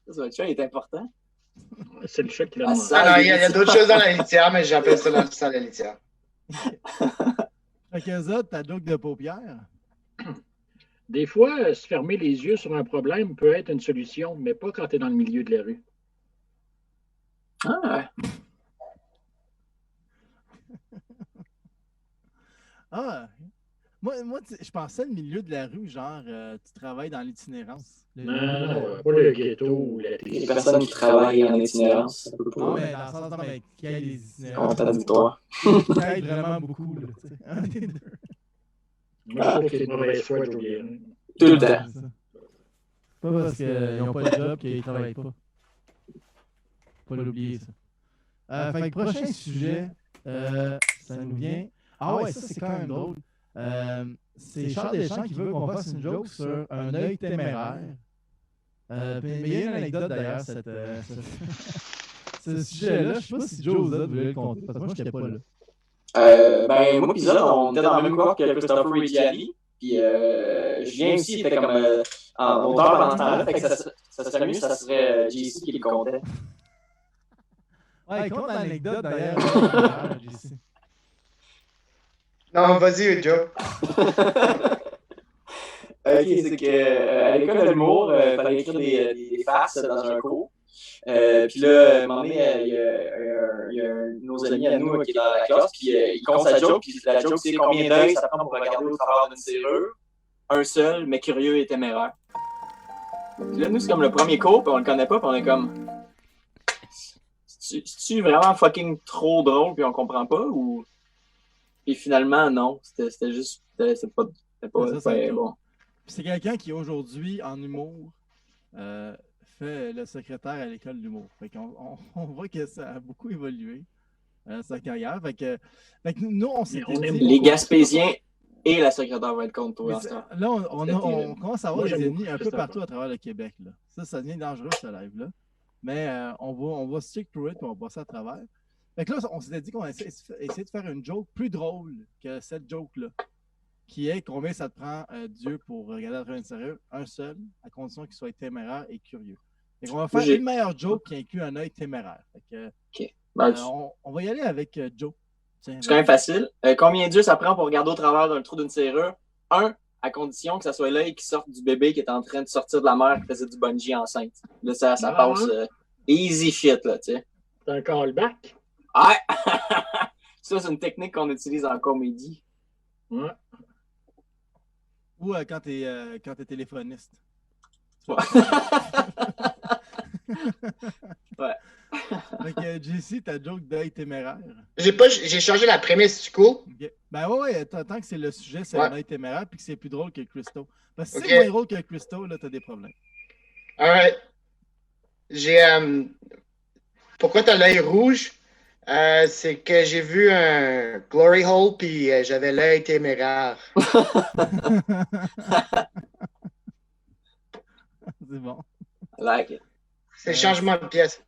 B: Ça, il est important.
D: C'est le chat qui l'a
B: Ah,
D: demandé.
B: ça.
C: Ah non, il y a d'autres choses dans la litière, mais j'appelle ça la salle de litière.
A: Fait que Zod, ta joke de paupières.
D: Des fois, se fermer les yeux sur un problème peut être une solution, mais pas quand tu es dans le milieu de la rue.
B: Ah,
A: Ah, moi je pensais le milieu de la rue, genre, tu travailles dans l'itinérance.
D: Non, pas le ghetto ou la
B: les personnes qui travaillent en itinérance, ça peut
A: Non,
B: pas.
A: mais dans le sens, non, mais qui aide les itinérants.
B: Contradictoire.
A: Qui aide vraiment beaucoup, là, tu sais. Un des deux.
D: Moi, je trouve que c'est de mauvaise foi, Julien.
B: Tout le
A: Ouais,
B: temps.
A: c'est ça. Pas parce qu'ils n'ont pas de job qu'ils ne travaillent pas. Faut pas l'oublier, ça. Fait que prochain sujet, ça nous vient. Ah ouais, ça c'est quand même drôle. C'est Charles Deschamps qui veut qu'on fasse une joke sur un œil téméraire. Mais il y a une anecdote d'ailleurs, ce sujet-là. Je sais pas si Joe Zod voulait le compter, parce que moi je n'étais pas là.
B: Ben, moi, puis on était dans le même cohorte que Christopher Reggiani. Puis Julien aussi était comme en auteur pendant ce temps-là. Fait que ça serait mieux, ça serait JC qui le comptait.
A: Ouais, compte l'anecdote d'ailleurs. JC.
C: Non, vas-y, Joe.
B: Ok, c'est qu'à l'école de l'humour, il fallait écrire des farces dans un cours. Puis là, à un moment donné, il y a un de nos amis à nous qui est dans la classe, puis il compte sa joke, puis la joke, c'est combien d'œils ça prend pour regarder au travers d'une serrure. Un seul, mais curieux et téméraire. Puis là, nous, c'est comme le premier cours, puis on le connaît pas, puis on est comme... C'est-tu vraiment fucking trop drôle, puis on comprend pas, ou... Puis finalement, non, c'était juste... C'était pas bon.
A: C'est quelqu'un qui, aujourd'hui, en humour, fait le secrétaire à l'école d'humour. Fait qu'on on voit que ça a beaucoup évolué, sa carrière. Fait que nous, on s'est dit...
B: Les Gaspésiens et la secrétaire vont être contre toi.
A: Là, on commence à avoir des ennemis un peu partout à travers le Québec. Là. Ça devient dangereux, ce live-là. Mais on va stick to it et on va passer à travers. Fait que là, on s'était dit qu'on essaie de faire une joke plus drôle que cette joke-là. Qui est combien ça te prend, Dieu, pour regarder à travers une serrure, un seul, à condition qu'il soit téméraire et curieux. Fait qu'on va faire une meilleure joke qui inclut un œil téméraire. Fait que, on va y aller avec Joe.
B: C'est quand même facile. Combien Dieu ça prend pour regarder au travers d'un trou d'une serrure? Un, à condition que ça soit l'œil qui sorte du bébé qui est en train de sortir de la mer qui faisait du bungee enceinte. Là, ça passe easy shit, là, tu sais.
D: C'est un callback?
B: Ouais! Ça, c'est une technique qu'on utilise en comédie.
D: Ouais.
A: Ou quand t'es téléphoniste.
B: Ouais. Ouais.
A: Fait que JC, ta joke d'œil téméraire.
C: J'ai changé la prémisse, du coup.
A: Okay. Ben ouais, tant que c'est le sujet, c'est un œil téméraire puis que c'est plus drôle que Christo. Parce que si
C: Okay.
A: c'est moins drôle que Christo, là, t'as des problèmes.
C: Alright. Pourquoi t'as l'œil rouge? C'est que j'ai vu un glory hole puis j'avais l'œil téméraire.
A: C'est bon.
B: I like it.
C: C'est le changement de pièce.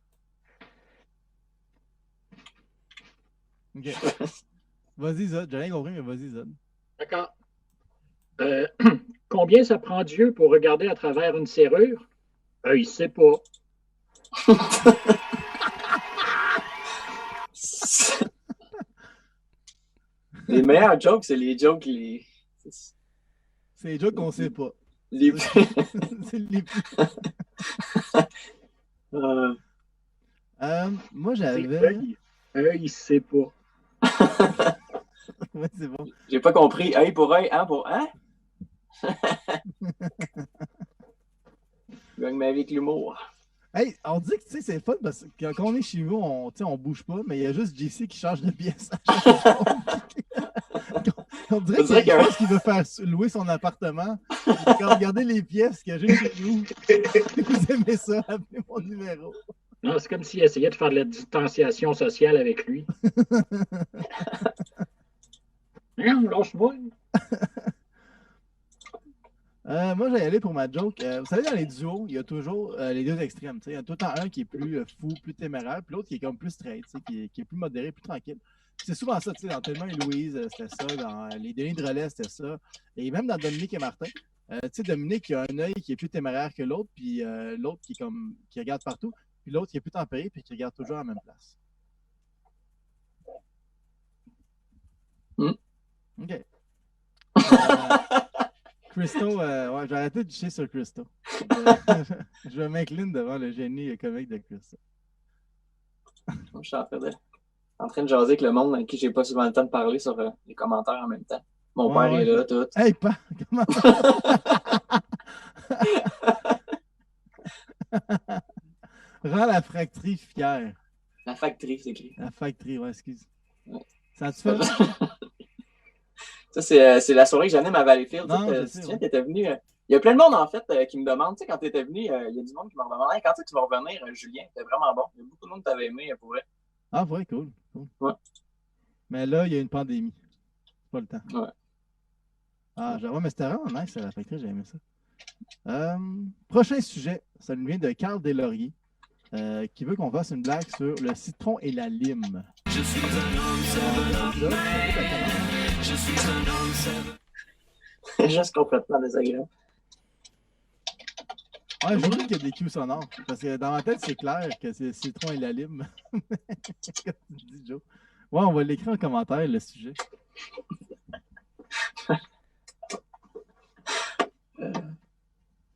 A: OK. Vas-y, Zod. J'ai rien compris, mais vas-y, Zod.
D: D'accord. Combien ça prend Dieu pour regarder à travers une serrure? Il sait pas.
B: Les meilleurs jokes, c'est les jokes
A: C'est les jokes qu'on sait pas.
B: Les
A: C'est les plus... moi, j'avais...
D: Il sait pas.
A: Ouais, c'est bon.
B: J'ai pas compris. Œil pour œil, hein pour hein? Je gagne ma vie avec l'humour.
A: Hey, on dit que c'est le fun parce que quand on est chez vous, on bouge pas, mais il y a juste JC qui change de pièce. On dirait qu'il pense qu'il veut faire louer son appartement. Quand regardez les pièces qu'il y a juste chez vous, vous aimez ça, appelez mon numéro.
D: Non, c'est comme s'il essayait de faire de la distanciation sociale avec lui. Non, lâche-moi.
A: Moi, j'ai allé pour ma joke. Vous savez, dans les duos, il y a toujours les deux extrêmes. Il y a tout le temps un qui est plus fou, plus téméraire, puis l'autre qui est comme plus straight, qui est plus modéré, plus tranquille. C'est souvent ça, dans Thelma et Louise, c'était ça. Dans Les Denis de relais, c'était ça. Et même dans Dominique et Martin, Dominique, il a un œil qui est plus téméraire que l'autre, puis l'autre qui regarde partout, puis l'autre qui est plus tempéré, puis qui regarde toujours à la même place. OK. Christo, ouais, j'ai arrêté de chier sur Christo. Je m'incline devant le génie comique de Christo.
B: Je suis en train de jaser avec le monde avec qui j'ai pas souvent le temps de parler sur les commentaires en même temps. Mon père est là, tout.
A: Hey, pas! Comment Rends la factory fière.
B: La factory, c'est écrit.
A: La factory, ouais, excuse.
B: Ouais.
A: Ça a-tu fait?
B: Ça, c'est la soirée que j'anime à Valleyfield. Tu étais venu. Il y a plein de monde, en fait, qui me demande. Tu sais, quand tu étais venu, il y a du monde qui me demande hey, quand est-ce que tu vas revenir, Julien? C'était vraiment bon. Il y a beaucoup de monde qui t'avait aimé pour vrai.
A: Ah, ouais, cool.
B: Ouais.
A: Mais là, il y a une pandémie. C'est pas le temps.
B: Ouais.
A: Ah, ouais, mais c'était vraiment nice, la factory, j'ai aimé ça. Prochain sujet, ça nous vient de Carl Deslauriers, qui veut qu'on fasse une blague sur le citron et la lime.
H: Je suis un homme sévère. Je suis un homme sévère.
B: Juste complètement désagréable.
A: Ouais, je vois qu'il y a des cues sonores. Parce que dans ma tête, c'est clair que c'est le citron et la lime. Comme tu dis, Joe. Ouais, on va l'écrire en commentaire, le sujet.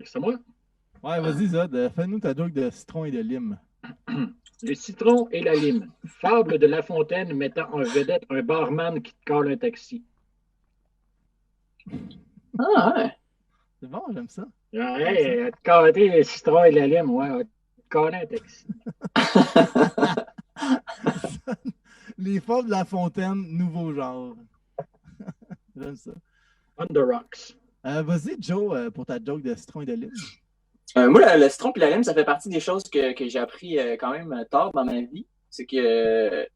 D: C'est moi?
A: Ouais, vas-y, Zod. Fais-nous ta joke de citron et de lime.
D: Le citron et la lime. Fable de La Fontaine mettant en vedette un barman qui te colle un taxi.
B: Ah, ouais.
A: C'est bon, j'aime ça.
D: Ouais, te coller le citron et la lime, ouais, te coller un taxi.
A: Les fables de La Fontaine, nouveau genre. J'aime ça.
D: On the rocks.
A: Vas-y, Joe, pour ta joke de citron et de lime.
B: Moi, le citron et la lime, ça fait partie des choses que j'ai appris quand même tard dans ma vie. C'est que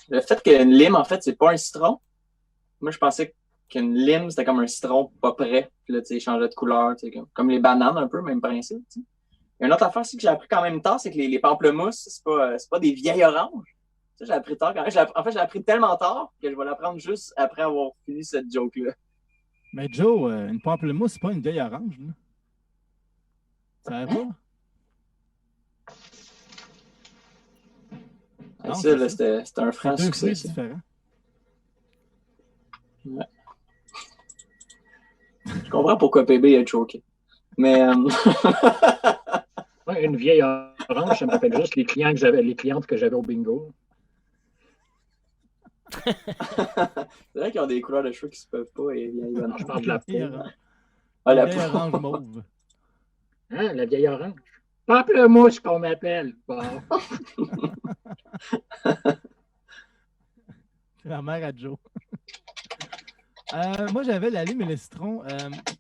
B: le fait qu'une lime, en fait, c'est pas un citron. Moi, je pensais qu'une lime, c'était comme un citron pas prêt. Puis là, tu sais, il changeait de couleur. Comme les bananes, un peu, même principe. T'sais. Une autre affaire aussi que j'ai appris quand même tard, c'est que les pamplemousses, c'est pas des vieilles oranges. Ça, j'ai appris tard quand même. En fait, j'ai appris tellement tard que je vais l'apprendre juste après avoir fini cette joke-là.
A: Mais Joe, une pamplemousse, c'est pas une vieille orange, là. Ça va pas?
B: Non, ça, là, c'était un franc succès.
A: C'est différent.
B: Ouais. Je comprends pourquoi PB a choqué. Mais.
D: Ouais, une vieille orange, ça me rappelle juste les clientes que j'avais au bingo.
B: C'est vrai qu'ils ont des couleurs de cheveux qui se peuvent pas. Et
D: Non, je parle de la peau.
B: Ah, la
A: vieille
B: peau.
A: orange mauve.
D: Hein, la vieille orange. Pamplemousse qu'on m'appelle. Bon.
A: C'est la mère à Joe. Moi, j'avais la lime et le citron.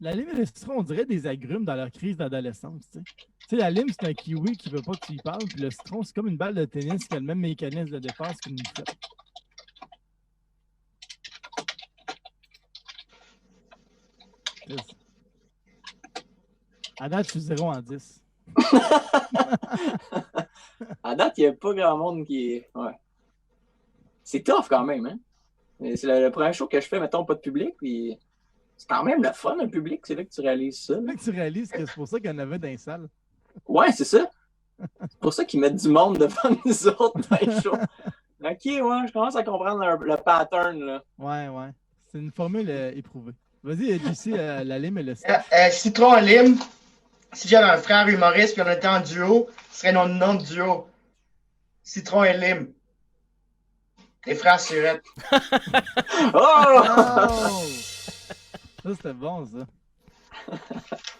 A: La lime et le citron, on dirait des agrumes dans leur crise d'adolescence. Tu sais, la lime, c'est un kiwi qui veut pas que tu y parles, puis le citron, c'est comme une balle de tennis qui a le même mécanisme de défense qu'une mouchette. À date, je suis 0 en 10.
B: À date, il n'y a pas grand monde qui est. Ouais. C'est tough quand même, hein? C'est le premier show que je fais, mettons, pas de public, puis c'est quand même le fun, un public, c'est là que tu réalises ça.
A: C'est là que tu réalises que c'est pour ça qu'il y en avait dans les salles.
B: Ouais, c'est ça. C'est pour ça qu'ils mettent du monde devant nous autres dans les shows. Ok, ouais, je commence à comprendre le pattern, là.
A: Ouais. C'est une formule éprouvée. Vas-y, JC, la lime et le citron.
C: Citron et lime. Si j'avais un frère humoriste et on était en duo, ce serait notre nom de duo. Citron et lime. Les frères Surette.
B: Oh!
A: Ça, c'était bon, ça.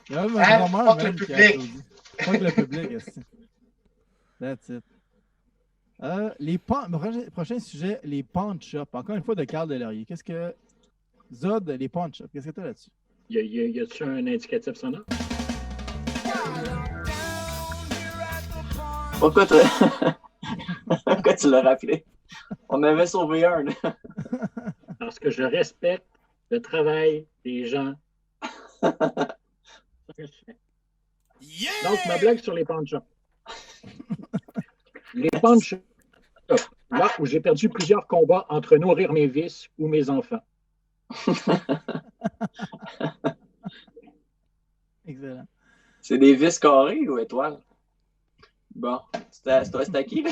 A: Il y a même un drummer même qui a applaudi. Fuck le public, aussi. That's it. Prochain sujet, les pawn shops. Encore une fois, de Carl Deslauriers. Qu'est-ce que... Zod, les pawn shops, qu'est-ce que t'as là-dessus?
D: Y a-tu un indicatif sonore?
B: Pourquoi tu l'as rappelé? On avait sauvé un, là.
D: Parce que je respecte le travail des gens
G: Yeah!
D: Donc, ma blague sur les punch-ups. Les punch-ups, là où j'ai perdu plusieurs combats entre nourrir mes vices ou mes enfants.
A: Excellent.
B: C'est des vis carrés ou étoiles? Bon, c'est à qui, là?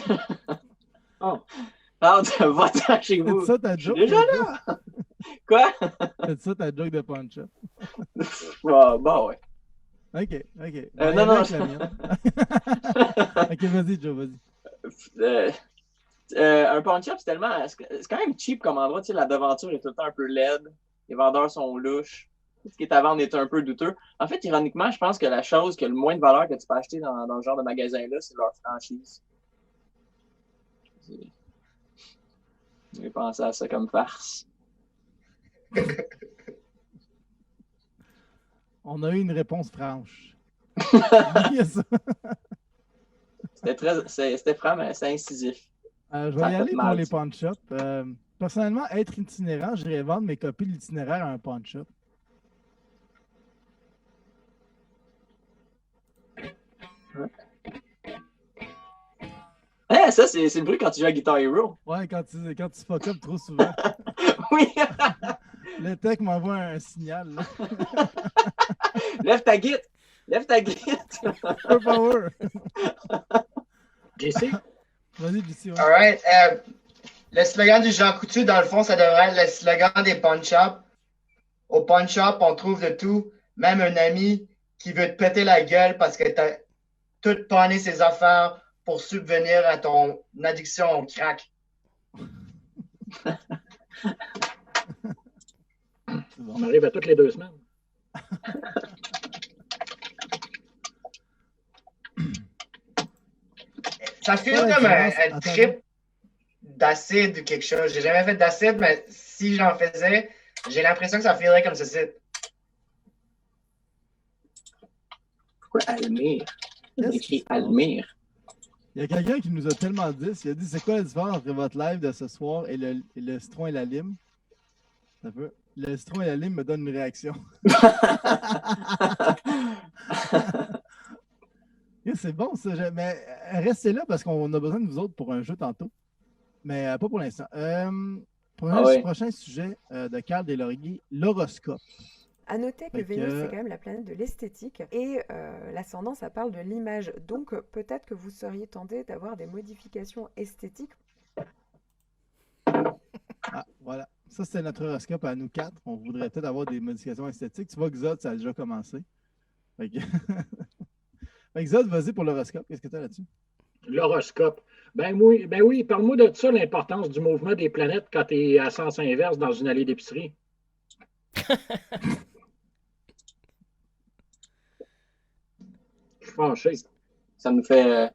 B: Oh. Ah, va-t'en chez vous.
A: C'est ça ta
B: Je suis
A: joke?
B: déjà là. Quoi?
A: C'est ça ta joke de punch-up?
B: Bon, ouais.
A: OK.
B: Non, non,
A: avec la mienne. OK, vas-y, Joe, vas-y.
B: Un punch-up, c'est quand même cheap comme endroit. Tu sais, la devanture est tout le temps un peu laide. Les vendeurs sont louches. Tout ce qui est à vendre est un peu douteux. En fait, ironiquement, je pense que la chose qui a le moins de valeur que tu peux acheter dans ce genre de magasin-là, c'est leur franchise. J'ai pensé à ça comme farce.
A: On a eu une réponse franche. Yes.
B: C'était vraiment c'est incisif.
A: Je vais
B: Ça
A: y
B: a
A: aller
B: fait
A: pour
B: mal,
A: les
B: ça.
A: punch-up. Personnellement, être itinérant, j'irais vendre mes copies de l'itinéraire à un punch-up.
B: Hein, ça, c'est le bruit quand tu joues à Guitar Hero.
A: Ouais, quand tu fuck up trop souvent.
B: Oui!
A: Le tech m'envoie un signal. Là.
B: Lève ta guite! Lève ta guite!
A: Super power!
D: JC?
A: Vas-y, JC. Ouais.
C: Alright. Le slogan du Jean Coutu, dans le fond, ça devrait être le slogan des punch-up. Au punch-up, on trouve de tout. Même un ami qui veut te péter la gueule parce que t'as tout pané ses affaires pour subvenir à ton addiction au crack.
A: C'est bon.
D: On arrive à toutes les 2 semaines.
C: Ça fait
A: Ouais,
C: comme un
A: attends.
C: trip d'acide ou quelque chose. J'ai jamais fait d'acide, mais si j'en faisais, j'ai l'impression que ça ferait comme ceci.
B: Pourquoi Almire?
A: Qu'est-ce
B: Écrit
A: qui se passe?
B: Almire.
A: Il y a quelqu'un qui nous a tellement dit, il a dit c'est quoi la différence entre votre live de ce soir et le citron et la lime? Ça peut. Le citron et la lime me donnent une réaction. Yeah, c'est bon ça, mais restez là parce qu'on a besoin de vous autres pour un jeu tantôt. Mais pas pour l'instant. Prochain sujet de Carl Deslauriers, l'horoscope.
I: À noter que
A: Fait que-
I: Vénus, c'est quand même la planète de l'esthétique et l'ascendant, ça parle de l'image. Donc, peut-être que vous seriez tenté d'avoir des modifications esthétiques.
A: Ah, voilà. Ça, c'était notre horoscope à nous 4. On voudrait peut-être avoir des modifications esthétiques. Tu vois que Zod, ça a déjà commencé. Fait que... Fait que Zod, vas-y pour l'horoscope. Qu'est-ce que tu as là-dessus?
D: L'horoscope. Ben oui, parle-moi de ça, l'importance du mouvement des planètes quand tu es à sens inverse dans une allée d'épicerie. Je suis fâché.
B: Ça nous fait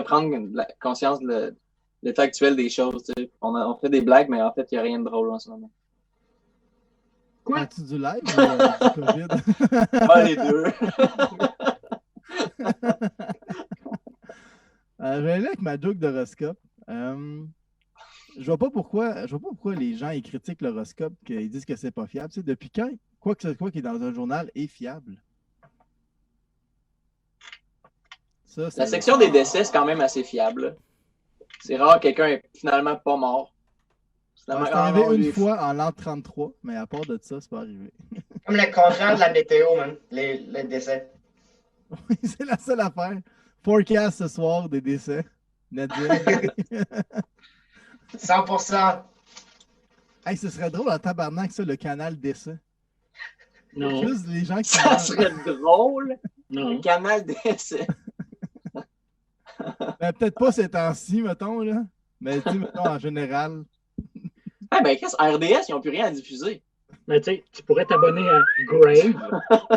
B: prendre conscience de l'état actuel des choses. Tu sais. On fait des blagues, mais en fait, il n'y a rien de drôle en ce moment.
D: Quoi?
A: As-tu du live ou du COVID?
B: Ah, les deux.
A: Je vais aller avec ma joke d'horoscope. Je vois pas pourquoi les gens ils critiquent l'horoscope, qu'ils disent que c'est pas fiable. Tu sais, depuis quand quoi que ce soit qui est dans un journal est fiable? Ça, c'est
B: La section des décès, c'est quand même assez fiable. C'est rare que quelqu'un est finalement pas mort. Finalement,
A: c'est
B: ah,
A: arrivé
B: non,
A: une
B: lui,
A: fois en l'an 33, mais à part de ça, c'est pas arrivé.
C: Comme le contraire de la météo, man. Les décès.
A: Oui, c'est la seule affaire. Forecast ce soir des décès. Nadia.
C: 100%.
A: Hey, ce serait drôle en tabarnak, ça, le canal décès.
D: Non,
A: Juste les gens qui
B: Ça serait drôle.
D: non.
B: Le canal décès.
A: Ben, peut-être pas ces temps-ci, mettons, là. Mais tu sais, mettons, en général.
B: Ah ben, qu'est-ce RDS, ils n'ont plus rien à diffuser.
D: Mais tu sais, tu pourrais t'abonner à Grave.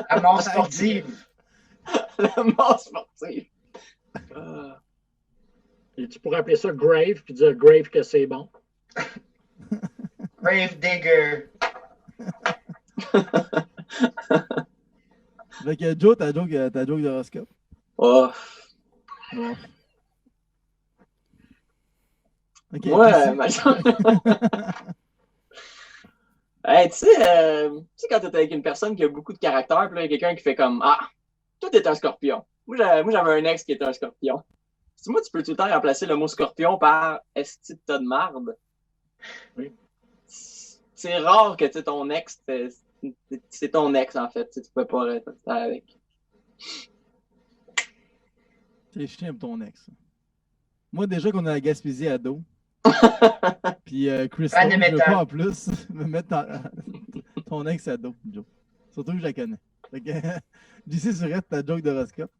C: À mort sportive.
B: La mort sportive.
D: Et tu pourrais appeler ça Grave puis dire Grave que c'est bon.
C: Grave digger.
A: Fait que Joe, ta joke d'horoscope.
B: Oh.
A: Bon. Ok,
B: Ouais,
A: ici.
B: Hey, tu sais, quand t'es avec une personne qui a beaucoup de caractère, puis là, il y a quelqu'un qui fait comme Ah, toi, t'es un scorpion. Moi, j'avais un ex qui était un scorpion. Si moi, tu peux tout le temps remplacer le mot scorpion par Esti de tas de marde.
D: Oui.
B: C'est rare que ton ex, c'est ton ex, en fait. Tu peux pas rester avec.
A: C'est chiant pour ton ex. Moi, déjà qu'on a la Gaspésie à dos. Puis Christophe, je veux pas en plus me mettre ton ex à dos, Joe. Surtout que je la connais. Fait que, d'ici sur ta joke d'horoscope.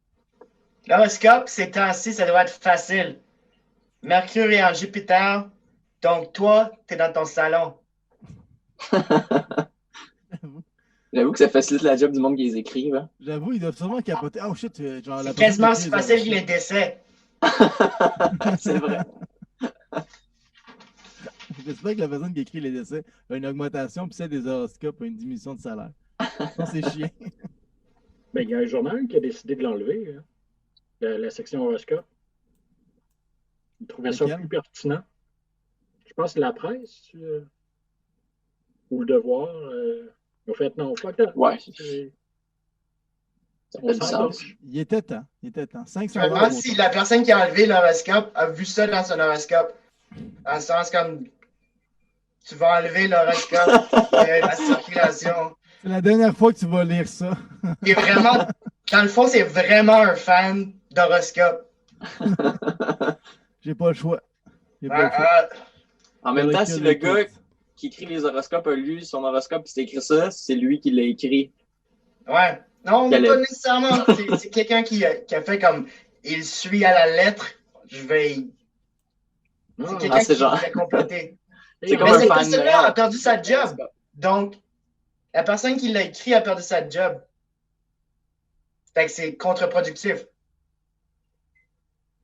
C: L'horoscope, ces temps-ci, ça doit être facile. Mercure est en Jupiter, donc toi, t'es dans ton salon.
B: J'avoue que ça facilite la job du monde qui les écrivent. Hein.
A: J'avoue, ils doivent sûrement capoter. Oh shit, genre la
C: C'est quasiment
A: personne
C: aussi
A: qui écrit
C: facile que
A: les
C: les décès.
B: C'est vrai.
A: J'espère que la personne qui écrit les décès a une augmentation, puis c'est des horoscopes, une diminution de salaire. Ça, c'est chiant.
D: Ben, il y a un journal qui a décidé de l'enlever, hein, la section horoscope. Il trouvait ça plus pertinent. Je pense que la presse ou le devoir. Ils ont fait non, fuck that.
B: Ouais.
D: Ça fait du sens.
A: Il était temps. 500
C: Je me demande si la personne qui a enlevé l'horoscope a vu ça dans son horoscope. Dans le sens comme tu vas enlever l'horoscope de la circulation.
A: C'est la dernière fois que tu vas lire ça.
C: Il est vraiment, dans le fond, c'est vraiment un fan d'horoscope.
A: J'ai pas le choix.
B: En même temps, si le gars qui écrit les horoscopes a lu son horoscope et c'est écrit ça, c'est lui qui l'a écrit.
C: Ouais. Non, pas nécessairement. C'est quelqu'un qui a fait comme il suit à la lettre. Je vais. C'est quelqu'un qui l'a complété.
B: C'est comme
C: mais
B: un
C: cette
B: fan
C: personne-là a perdu sa job. Donc, la personne qui l'a écrit a perdu sa job. Fait que c'est contre-productif.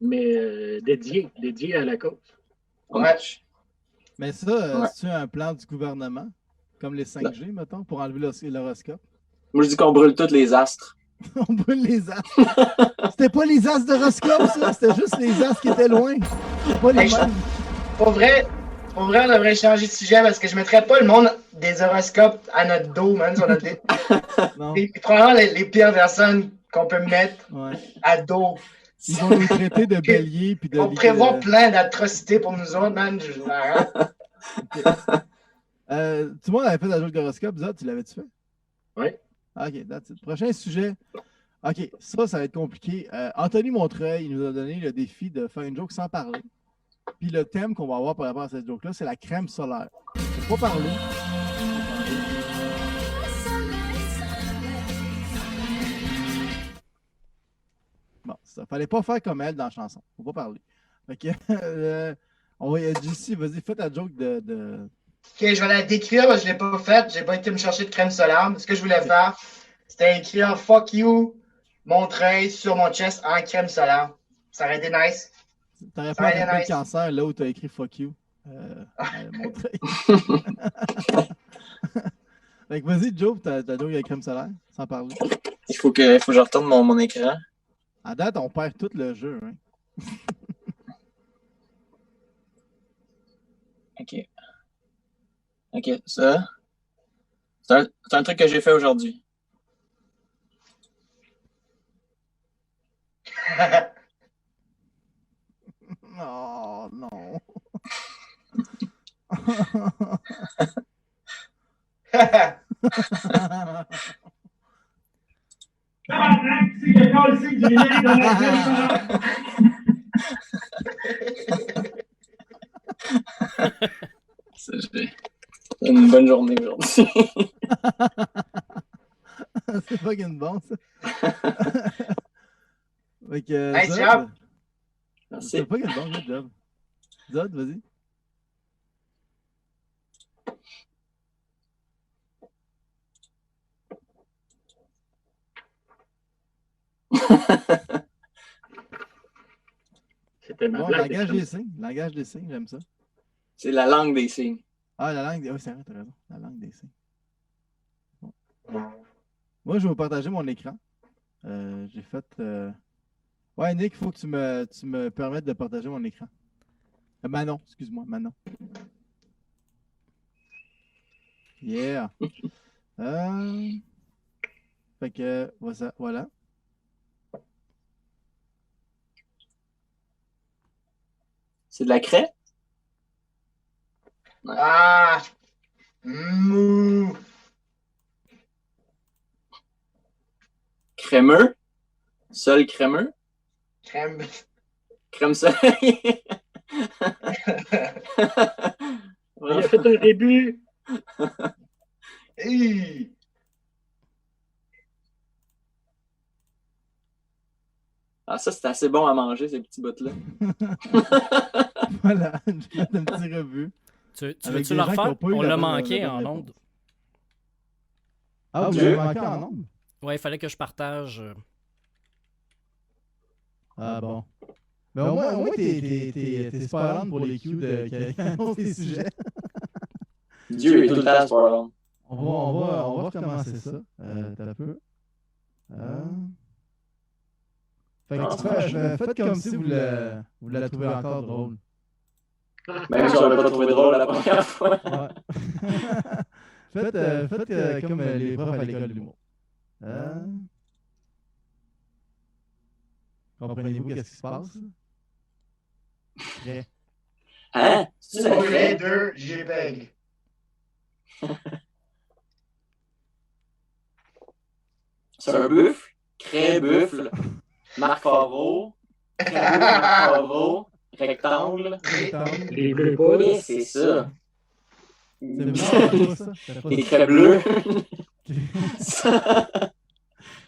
D: Mais dédié à la cause.
C: Ouais.
A: Mais ça, c'est un plan du gouvernement, comme les 5G, mettons, pour enlever l'horoscope.
B: Moi, je dis qu'on brûle tous les astres.
A: On brûle les astres. C'était pas les astres d'horoscope, ça. C'était juste les astres qui étaient loin. C'était pas les mêmes.
C: Pour vrai, on devrait changer de sujet parce que je mettrais pas le monde des horoscopes à notre dos, man. Sur notre probablement les pires personnes qu'on peut mettre à dos.
A: Ils vont nous traiter de béliers. Puis de
C: on prévoit plein d'atrocités pour nous autres, man.
A: Okay. Tout le monde avait fait la joke d'horoscope, Zod, tu l'avais-tu fait?
D: Oui.
A: OK, that's it. Prochain sujet. OK, ça va être compliqué. Anthony Montreuil, il nous a donné le défi de faire une joke sans parler. Puis le thème qu'on va avoir par rapport à cette joke-là, c'est la crème solaire. Faut pas parler. Bon, ça fallait pas faire comme elle dans la chanson. Faut pas parler. Fait que, on va JC, vas-y, fais ta joke de...
C: Ok, je vais la décrire, mais je ne l'ai pas faite. J'ai pas été me chercher de crème solaire. Ce que je voulais faire, c'était écrire fuck you, Montreuil sur mon chest en crème solaire. Ça aurait été nice.
A: T'aurais pas attrapé le cancer là où t'as écrit fuck you. Montreuil. Fait que vas-y, Joe, ta joke avec crème solaire, sans parler.
B: Il faut que je retourne mon écran.
A: À date, on perd tout le jeu. Hein.
B: OK. OK, ça. C'est un truc que j'ai fait aujourd'hui.
A: Oh non.
B: J'ai une bonne journée aujourd'hui.
A: C'est fucking bon, ça. Fait que,
C: nice
A: Zod,
C: job.
B: Merci.
A: C'est fucking bon, good job. Zod, vas-y.
D: C'était ma
A: Bon,
D: blague.
A: Langage des signes, j'aime ça.
B: C'est la langue des signes.
A: Ah, la langue des... Oui, c'est vrai, t'as raison. La langue des signes. Bon. Moi, je vais vous partager mon écran. J'ai fait... Ouais, Nick, il faut que tu me permettes de partager mon écran. Manon, excuse-moi, Manon. Yeah. Fait que, voilà.
B: C'est de la craie?
C: Ah! Mou!
B: Crémeux? Sol crémeux?
C: Crème.
B: Crème soleil?
D: Il a fait un rébut.
C: Hi!
B: Ah, ça, c'est assez bon à manger, ces petits bouts-là.
A: Voilà, je vais mettre un petit rebut.
J: Tu
A: Avec
J: veux-tu
A: des
J: le
A: gens qui
J: refaire?
A: ont pas eu
J: On
A: la
J: l'a
A: bonne-
J: manqué
A: la bonne
J: en
A: réponse.
J: ondes.
A: Ah, vous avez manqué en nombre?
J: Ouais, il fallait que je partage.
A: Ah bon. Mais au moins t'es spoilante pour les cues qui annoncent les sujets.
B: Dieu est tout le temps spoilant.
A: On va recommencer ça. T'as un peu. Fait que faites comme si vous la trouvez encore drôle.
B: Même si on l'a pas trouvé drôle la première fois.
A: Ouais. Faites comme les profs à l'école de l'humour. Comprenez-vous qu'est-ce qui se passe? Prêt.
B: Hein? C'est
C: Pour
B: ça?
C: les deux, JPEG.
B: C'est un buffle, craie buffle, Marc Favreau, Marc Favreau, rectangle.
D: Les bleus poudres.
B: Oui, c'est ça.
A: C'est bon, ça.
B: Les craies bleues.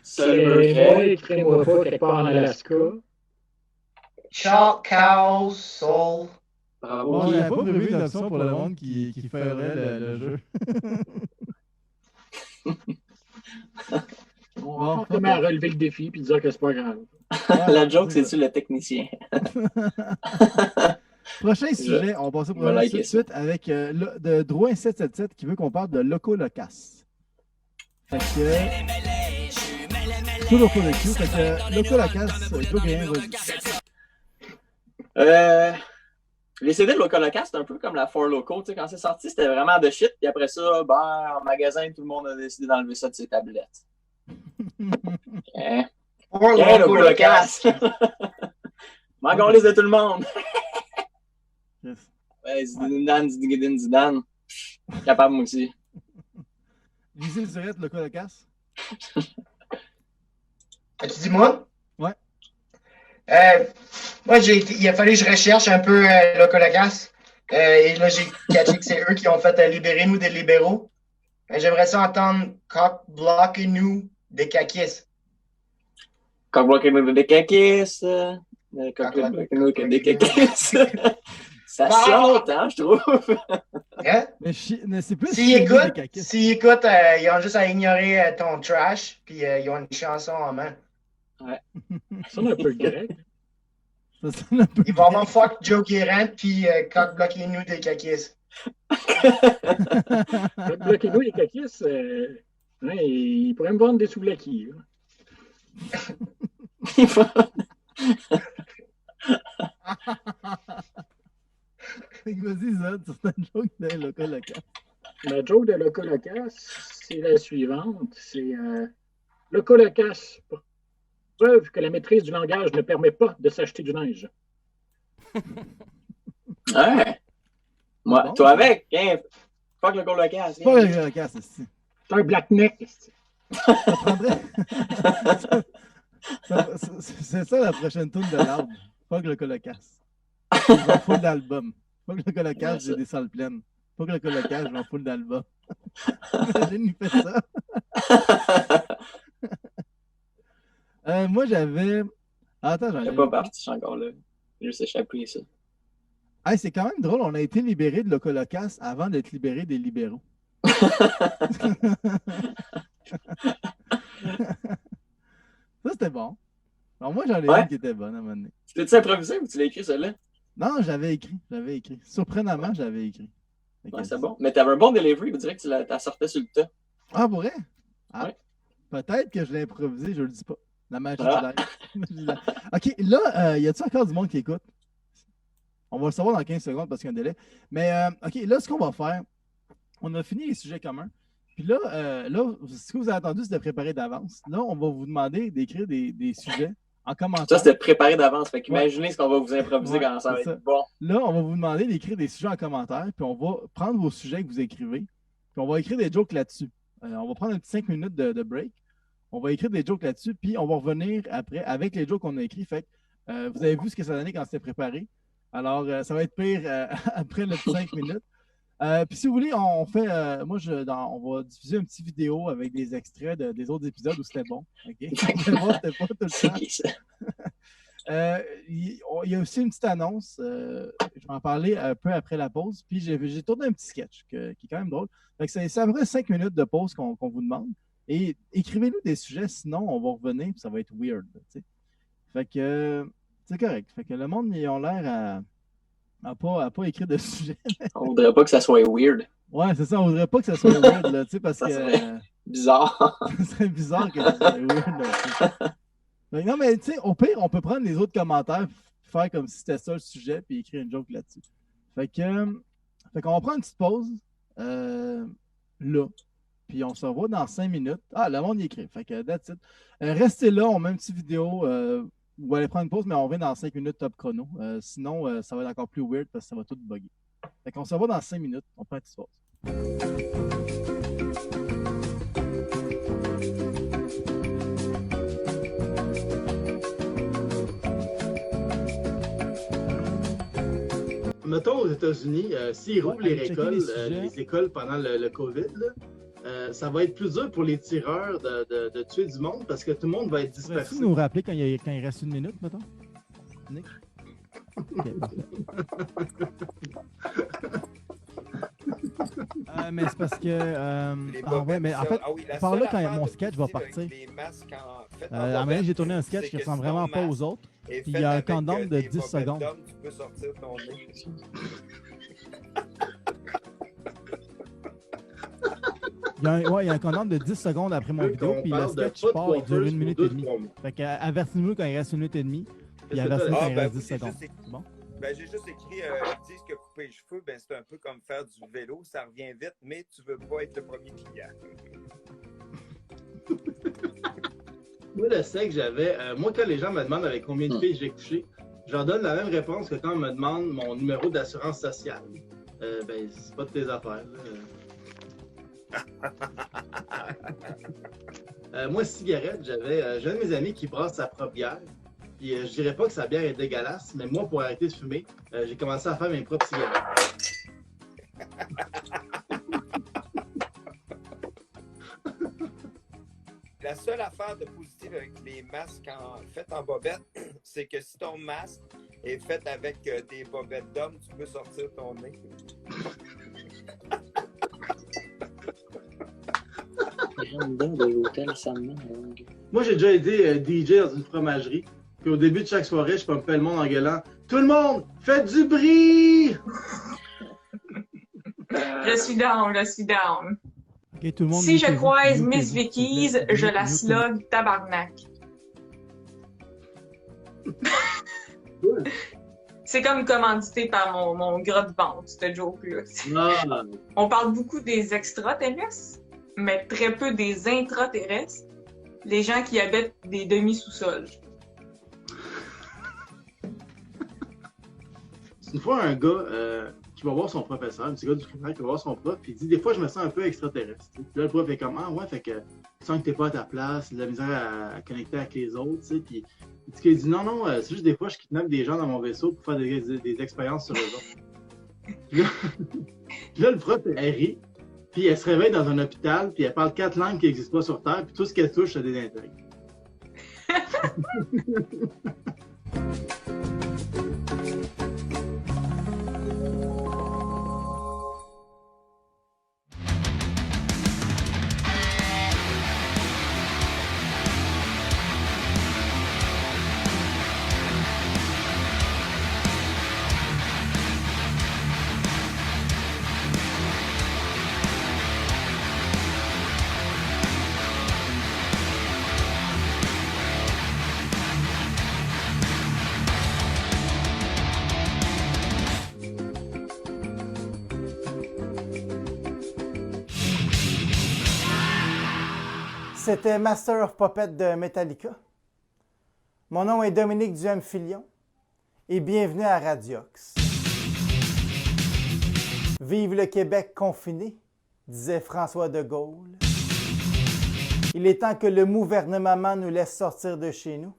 B: Seul bleu
D: Moi,
B: craie.
D: écris-moi pas quelque part en Alaska.
C: Chalk Cow Soul.
B: Bravo.
A: Bon, j'avais pas prévu une option pour le monde qui ferait le jeu.
D: On va fortement relever le défi et dire que c'est pas grave.
B: La joke, c'est-tu le technicien?
A: Prochain sujet, on va passer au
B: Je vais
A: prochain
B: liker
A: tout de
B: ça.
A: suite avec de Drouin 777 qui veut qu'on parle de Loco Locas. Fait que. Toujours pour le cul. Fait que Loco Locas, Joe Guérin va.
B: Les CD de Locolocast, c'est un peu comme la Four Loco. Tu sais, quand c'est sorti, c'était vraiment de shit. Puis après ça, en magasin, tout le monde a décidé d'enlever ça de ses tablettes.
C: Pour
B: Tiens,
C: Loco
B: Locolocast! Mangonliste de tout le monde!
A: Yes.
B: Ouais, Zidane. Capable, moi aussi.
A: Lisez le surette, Loco Locas.
C: As-tu dit moi?
A: Ouais.
C: Moi, il a fallu que je recherche un peu Loco Locas. Et là, j'ai catché que c'est eux qui ont fait Libérez-nous des libéraux. J'aimerais ça entendre Cock Block et nous des Kakis.
B: Cockblock des caquistes. Cockblock des caquistes. Ça saute, hein, je trouve.
C: Hein?
A: Mais c'est plus.
C: S'ils
A: chier des
C: écoutent,
A: caquistes.
C: ils ont juste à ignorer ton trash, puis ils ont une chanson en main.
B: Ouais.
D: Ça sonne un peu grec.
A: Ça sonne un peu.
C: Ils vont avoir Fuck Joe Guérin, puis Cock Block et nous des Kakis.
D: Bloquez-nous les caquistes. Ils pourraient me vendre des sous-blaquis.
A: Vas-y, Zod, c'est une joke de Loco Locas.
D: La joke de Locolocas, c'est la suivante. C'est Locolocas, preuve que la maîtrise du langage ne permet pas de s'acheter du neige.
B: Ouais. Moi,
A: Bon.
B: toi avec, hein? Fuck le Locolocast.
A: C'est pas Loco Locas, c'est.
D: C'est un blackneck.
A: Ça prendrait. C'est ça la prochaine tune de l'arbre. Fuck le Colocas. Je m'en fous de l'album. Fuck le Colocas,
B: Ouais,
A: j'ai
B: ça.
A: des salles pleines. Fuck le Colocas, je m'en fous de l'album. Imagine, il fait ça. Moi, j'avais. Attends, j'en
B: Je
A: ai.
B: suis pas parti, je suis encore là. J'ai juste échappé ça.
A: Hey, c'est quand même drôle, on a été libérés de Locolocas avant d'être libérés des libéraux. Ça, c'était bon. Alors, moi, j'en ai
B: Ouais.
A: une qui était bonne à un moment donné.
B: Tu l'as-tu improvisé ou tu l'as écrit, celle-là?
A: Non, j'avais écrit. Surprenamment, j'avais écrit. Fait que-
B: Ouais, c'est bon. Mais t'avais un bon delivery, on dirait que tu la sortais sur le tas.
A: Ah, pour vrai? Ah,
B: Ouais.
A: peut-être que je l'ai improvisé, je le dis pas. La magie
B: Ah.
A: du live. OK, là, y a-t-il encore du monde qui écoute? On va le savoir dans 15 secondes parce qu'il y a un délai. Mais, OK, là, ce qu'on va faire, on a fini les sujets communs. Puis là, ce que vous avez entendu, c'est de préparer d'avance. Là, on va vous demander d'écrire des sujets en commentaire.
B: Ça, c'était préparé d'avance. Fait qu'imaginez ce qu'on va vous improviser quand ça va être bon.
A: Là, on va vous demander d'écrire des sujets en commentaire, puis on va prendre vos sujets que vous écrivez, puis on va écrire des jokes là-dessus. On va prendre un petit 5 minutes de break. On va écrire des jokes là-dessus, puis on va revenir après avec les jokes qu'on a écrits. Fait que vous avez vu ce que ça donnait quand c'était préparé. Alors, ça va être pire après les 5 minutes. Puis si vous voulez, on fait. On va diffuser une petite vidéo avec des extraits des autres épisodes où c'était bon. OK? C'était pas tout le temps. Il y a aussi une petite annonce. Je vais en parler un peu après la pause. Puis j'ai tourné un petit sketch qui est quand même drôle. Fait que c'est à peu près 5 minutes de pause qu'on vous demande. Et écrivez-nous des sujets, sinon on va revenir et ça va être weird. T'sais. Fait que c'est correct. Fait que le monde, ils ont l'air à pas écrire de sujets.
B: On voudrait pas que ça soit weird.
A: Ouais, c'est ça. On voudrait pas que ça soit weird, là, parce
B: ça
A: que...
B: serait bizarre.
A: Ça serait bizarre que ça soit weird. Là, non, mais tu sais, au pire, on peut prendre les autres commentaires, faire comme si c'était ça le sujet, puis écrire une joke là-dessus. Fait qu'on va prendre une petite pause, là. Puis on se revoit dans 5 minutes. Ah, le monde y écrit. Fait que that's it. Restez là, on met une petite vidéo. On va aller prendre une pause, mais on revient dans 5 minutes top chrono. Sinon, ça va être encore plus weird parce que ça va tout bugger. Fait qu'on se revoit dans 5 minutes. On prend une petite pause. Mettons aux États-Unis, s'ils rouvrent les écoles pendant le COVID, là, ça va être plus dur pour les tireurs de tuer du monde parce que tout le monde va être dispersé. Peux-tu nous rappeler quand il reste une minute, mettons? Nick? Ok, parfait. Mais c'est parce que... mais en fait, par là, quand mon sketch va partir, à un moment j'ai tourné un sketch qui ressemble vraiment pas aux autres. Puis il y a un countdown de 10 secondes.
K: Tu peux sortir ton nez.
A: Il y a un countdown de 10 secondes après mon vidéo, puis le sketch part, il dure 1 minute et demie. Fait que avertis-nous quand il reste 1 minute et demie, puis avertis-nous quand il reste 10 secondes. Bon?
K: Ben, j'ai juste écrit, ils disent que couper les cheveux, ben, c'est un peu comme faire du vélo, ça revient vite, mais tu veux pas être le premier client.
A: Moi, le sexe, j'avais. Moi, quand les gens me demandent avec combien de filles j'ai couché, je leur donne la même réponse que quand on me demande mon numéro d'assurance sociale. Ben, c'est pas de tes affaires. Moi, cigarette, j'avais un de mes amis qui brasse sa propre bière. Puis je dirais pas que sa bière est dégueulasse, mais moi, pour arrêter de fumer, j'ai commencé à faire mes propres cigarettes.
K: La seule affaire de positive avec les masques faits en bobette, c'est que si ton masque est fait avec des bobettes d'hommes, tu peux sortir ton nez.
A: Moi, j'ai déjà été DJ dans une fromagerie. Puis au début de chaque soirée, je pompais le monde en gueulant « Tout le monde, faites du bruit! »
L: Je suis down.
A: Okay, tout le monde
L: si je croise Miss Vicky's, je la slog tabarnak. C'est comme commandité par mon gros de vente, cette joke-là.
A: Ah.
L: On parle beaucoup des extraterrestres, mais très peu des intraterrestres. Les gens qui habitent des demi-sous-sols.
A: Une fois, un gars qui va voir son professeur, un petit gars du primaire qui va voir son prof, puis il dit « Des fois, je me sens un peu extraterrestre. » Puis là, le prof est comme « Ah ouais, fait que tu sens que t'es pas à ta place, de la misère à connecter avec les autres. » Puis il dit « Non, c'est juste des fois, je kidnappe des gens dans mon vaisseau pour faire des expériences sur eux autres. » Puis là, le prof, elle rit, puis elle se réveille dans un hôpital, puis elle parle 4 langues qui n'existent pas sur Terre, puis tout ce qu'elle touche, c'est des intrigues.
M: C'était Master of Puppet de Metallica. Mon nom est Dominique Duhem-Filion et bienvenue à Radiox. Vive le Québec confiné, disait François de Gaulle. Il est temps que le gouvernement nous laisse sortir de chez nous.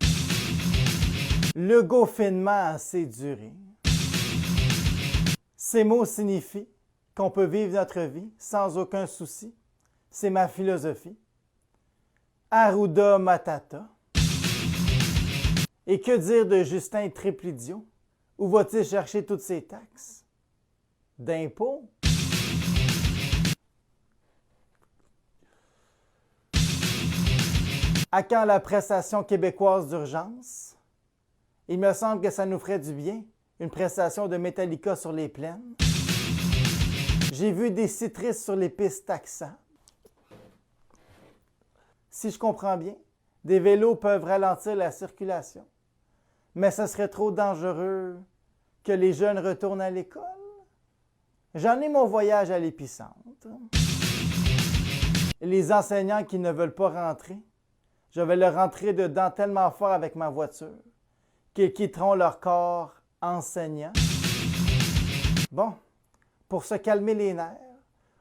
M: Le confinement a assez duré. Ces mots signifient qu'on peut vivre notre vie sans aucun souci. C'est ma philosophie. Arruda Matata. Et que dire de Justin Triple-Idiot? Où va-t-il chercher toutes ses taxes? D'impôts? À quand la prestation québécoise d'urgence? Il me semble que ça nous ferait du bien, une prestation de Metallica sur les plaines. J'ai vu des cyclistes sur les pistes taxables. Si je comprends bien, des vélos peuvent ralentir la circulation. Mais ce serait trop dangereux que les jeunes retournent à l'école. J'en ai mon voyage à l'épicentre. Les enseignants qui ne veulent pas rentrer, je vais leur rentrer dedans tellement fort avec ma voiture qu'ils quitteront leur corps enseignant. Bon, pour se calmer les nerfs,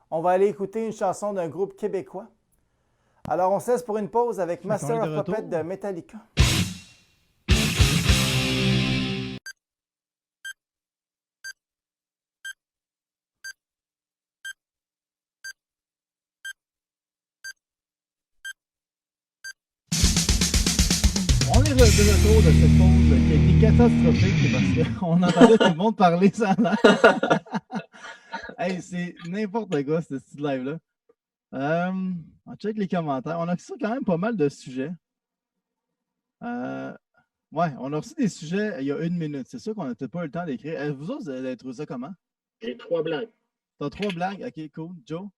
M: on va aller écouter une chanson d'un groupe québécois. Alors on cesse pour une pause avec Master of Puppet de Metallica.
A: On est de retour de cette pause qui a été catastrophique parce qu'on entendait tout le monde parler sans l'air. Hey, c'est n'importe quoi, ce style live-là. On check les commentaires. On a reçu quand même pas mal de sujets. Ouais, on a reçu des sujets il y a 1 minute. C'est sûr qu'on n'a peut-être pas eu le temps d'écrire. Vous autres, vous avez trouvé ça comment?
D: J'ai 3 blagues.
A: T'as 3 blagues? Ok, cool. Joe?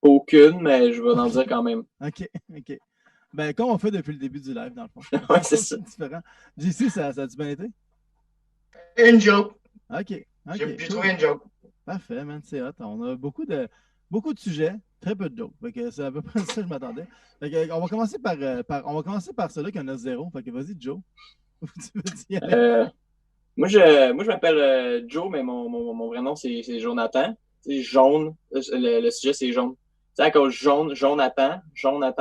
B: Aucune, mais je vais en dire quand même.
A: Ok. Ben, comme on fait depuis le début du live, dans le fond.
B: Ouais, c'est ça.
A: Différent. JC, ça a-tu bien été?
C: Une joke.
A: Ok.
C: J'ai trouvé une joke.
A: Parfait, man, c'est hot. On a beaucoup de sujets, très peu de jokes. Fait que c'est à peu près ça que je m'attendais. Fait que, on va commencer par celui qui en a 0. Fait que vas-y, Joe. Tu veux dire?
B: Moi, je m'appelle Joe, mais mon vrai nom, c'est Jonathan. C'est jaune. Le sujet, c'est jaune. Tu sais, à cause Jonathan.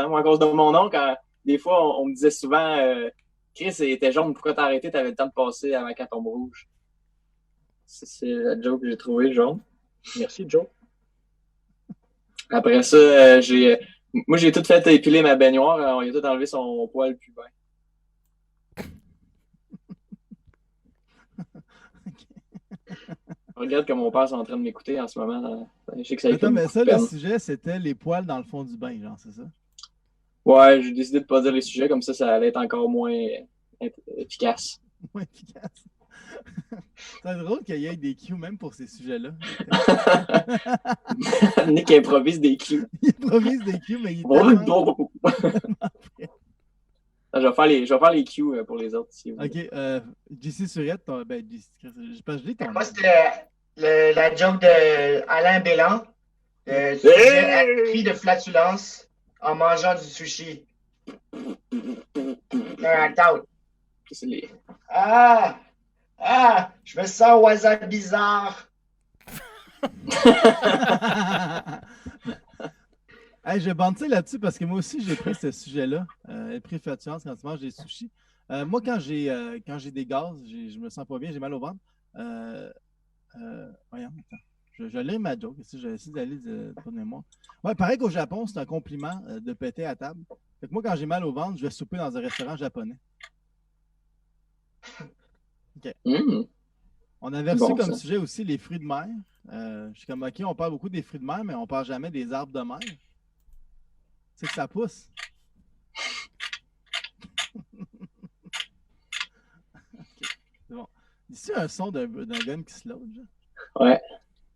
B: Moi, à cause de mon nom, quand des fois, on me disait souvent Chris, il était jaune, pourquoi t'as arrêté? T'avais le temps de passer avant qu'elle tombe rouge. C'est la joke que j'ai trouvé, jaune.
D: Merci, Joe.
B: Après ça, j'ai tout fait épiler ma baignoire. On a tout enlevé son poil pubin. Regarde que mon père est en train de m'écouter en ce moment. Je sais que ça a été
A: mais ça,
B: peine.
A: le sujet, c'était les poils dans le fond du bain, genre, c'est ça?
B: Ouais, j'ai décidé de pas dire les sujets, comme ça allait être encore moins efficace.
A: Moins efficace. C'est drôle qu'il y ait des cues même pour ces sujets-là.
B: Nick improvise des cues.
A: Il improvise des cues, mais il est
B: Je vais faire les cues pour les autres. Si vous
A: OK. JC Surette, je dis ton
C: Moi, c'était la joke de Alain Bélan. Cri de flatulence en mangeant du sushi.
B: C'est les...
C: Je me sens wasabi bizarre.
A: Hey, je vais banter là-dessus parce que moi aussi, j'ai pris ce sujet-là. Le prix de flatulence quand tu manges des sushis. Moi, quand j'ai des gaz, je me sens pas bien, j'ai mal au ventre. Voyons, attends. Je lire ma joke. Je vais essayer d'aller de mémoire. Ouais, pareil qu'au Japon, c'est un compliment de péter à table. Fait que moi, quand j'ai mal au ventre, je vais souper dans un restaurant japonais. OK. On avait reçu comme sujet aussi les fruits de mer. Je suis comme, OK, on parle beaucoup des fruits de mer, mais on parle jamais des arbres de mer. C'est que ça pousse. Okay. C'est bon. Ici, un son d'un gun qui se load.
B: Ouais.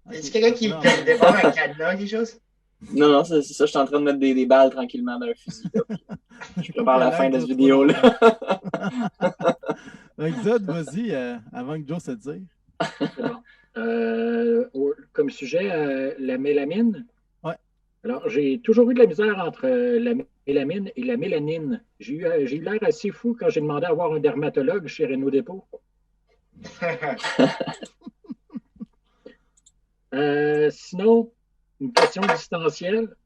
C: Okay. Est-ce quelqu'un qui débarre un cadenas, quelque chose?
B: Non, c'est ça. Je suis en train de mettre des balles tranquillement dans un fusil. Je prépare la fin de cette vidéo-là.
A: Exode, vas-y, avant que Joe se dise.
D: Comme sujet, la mélamine.
A: Ouais.
D: Alors, j'ai toujours eu de la misère entre la mélamine et la mélanine. J'ai eu l'air assez fou quand j'ai demandé à voir un dermatologue chez Renault Dépôt. Sinon, une question existentielle.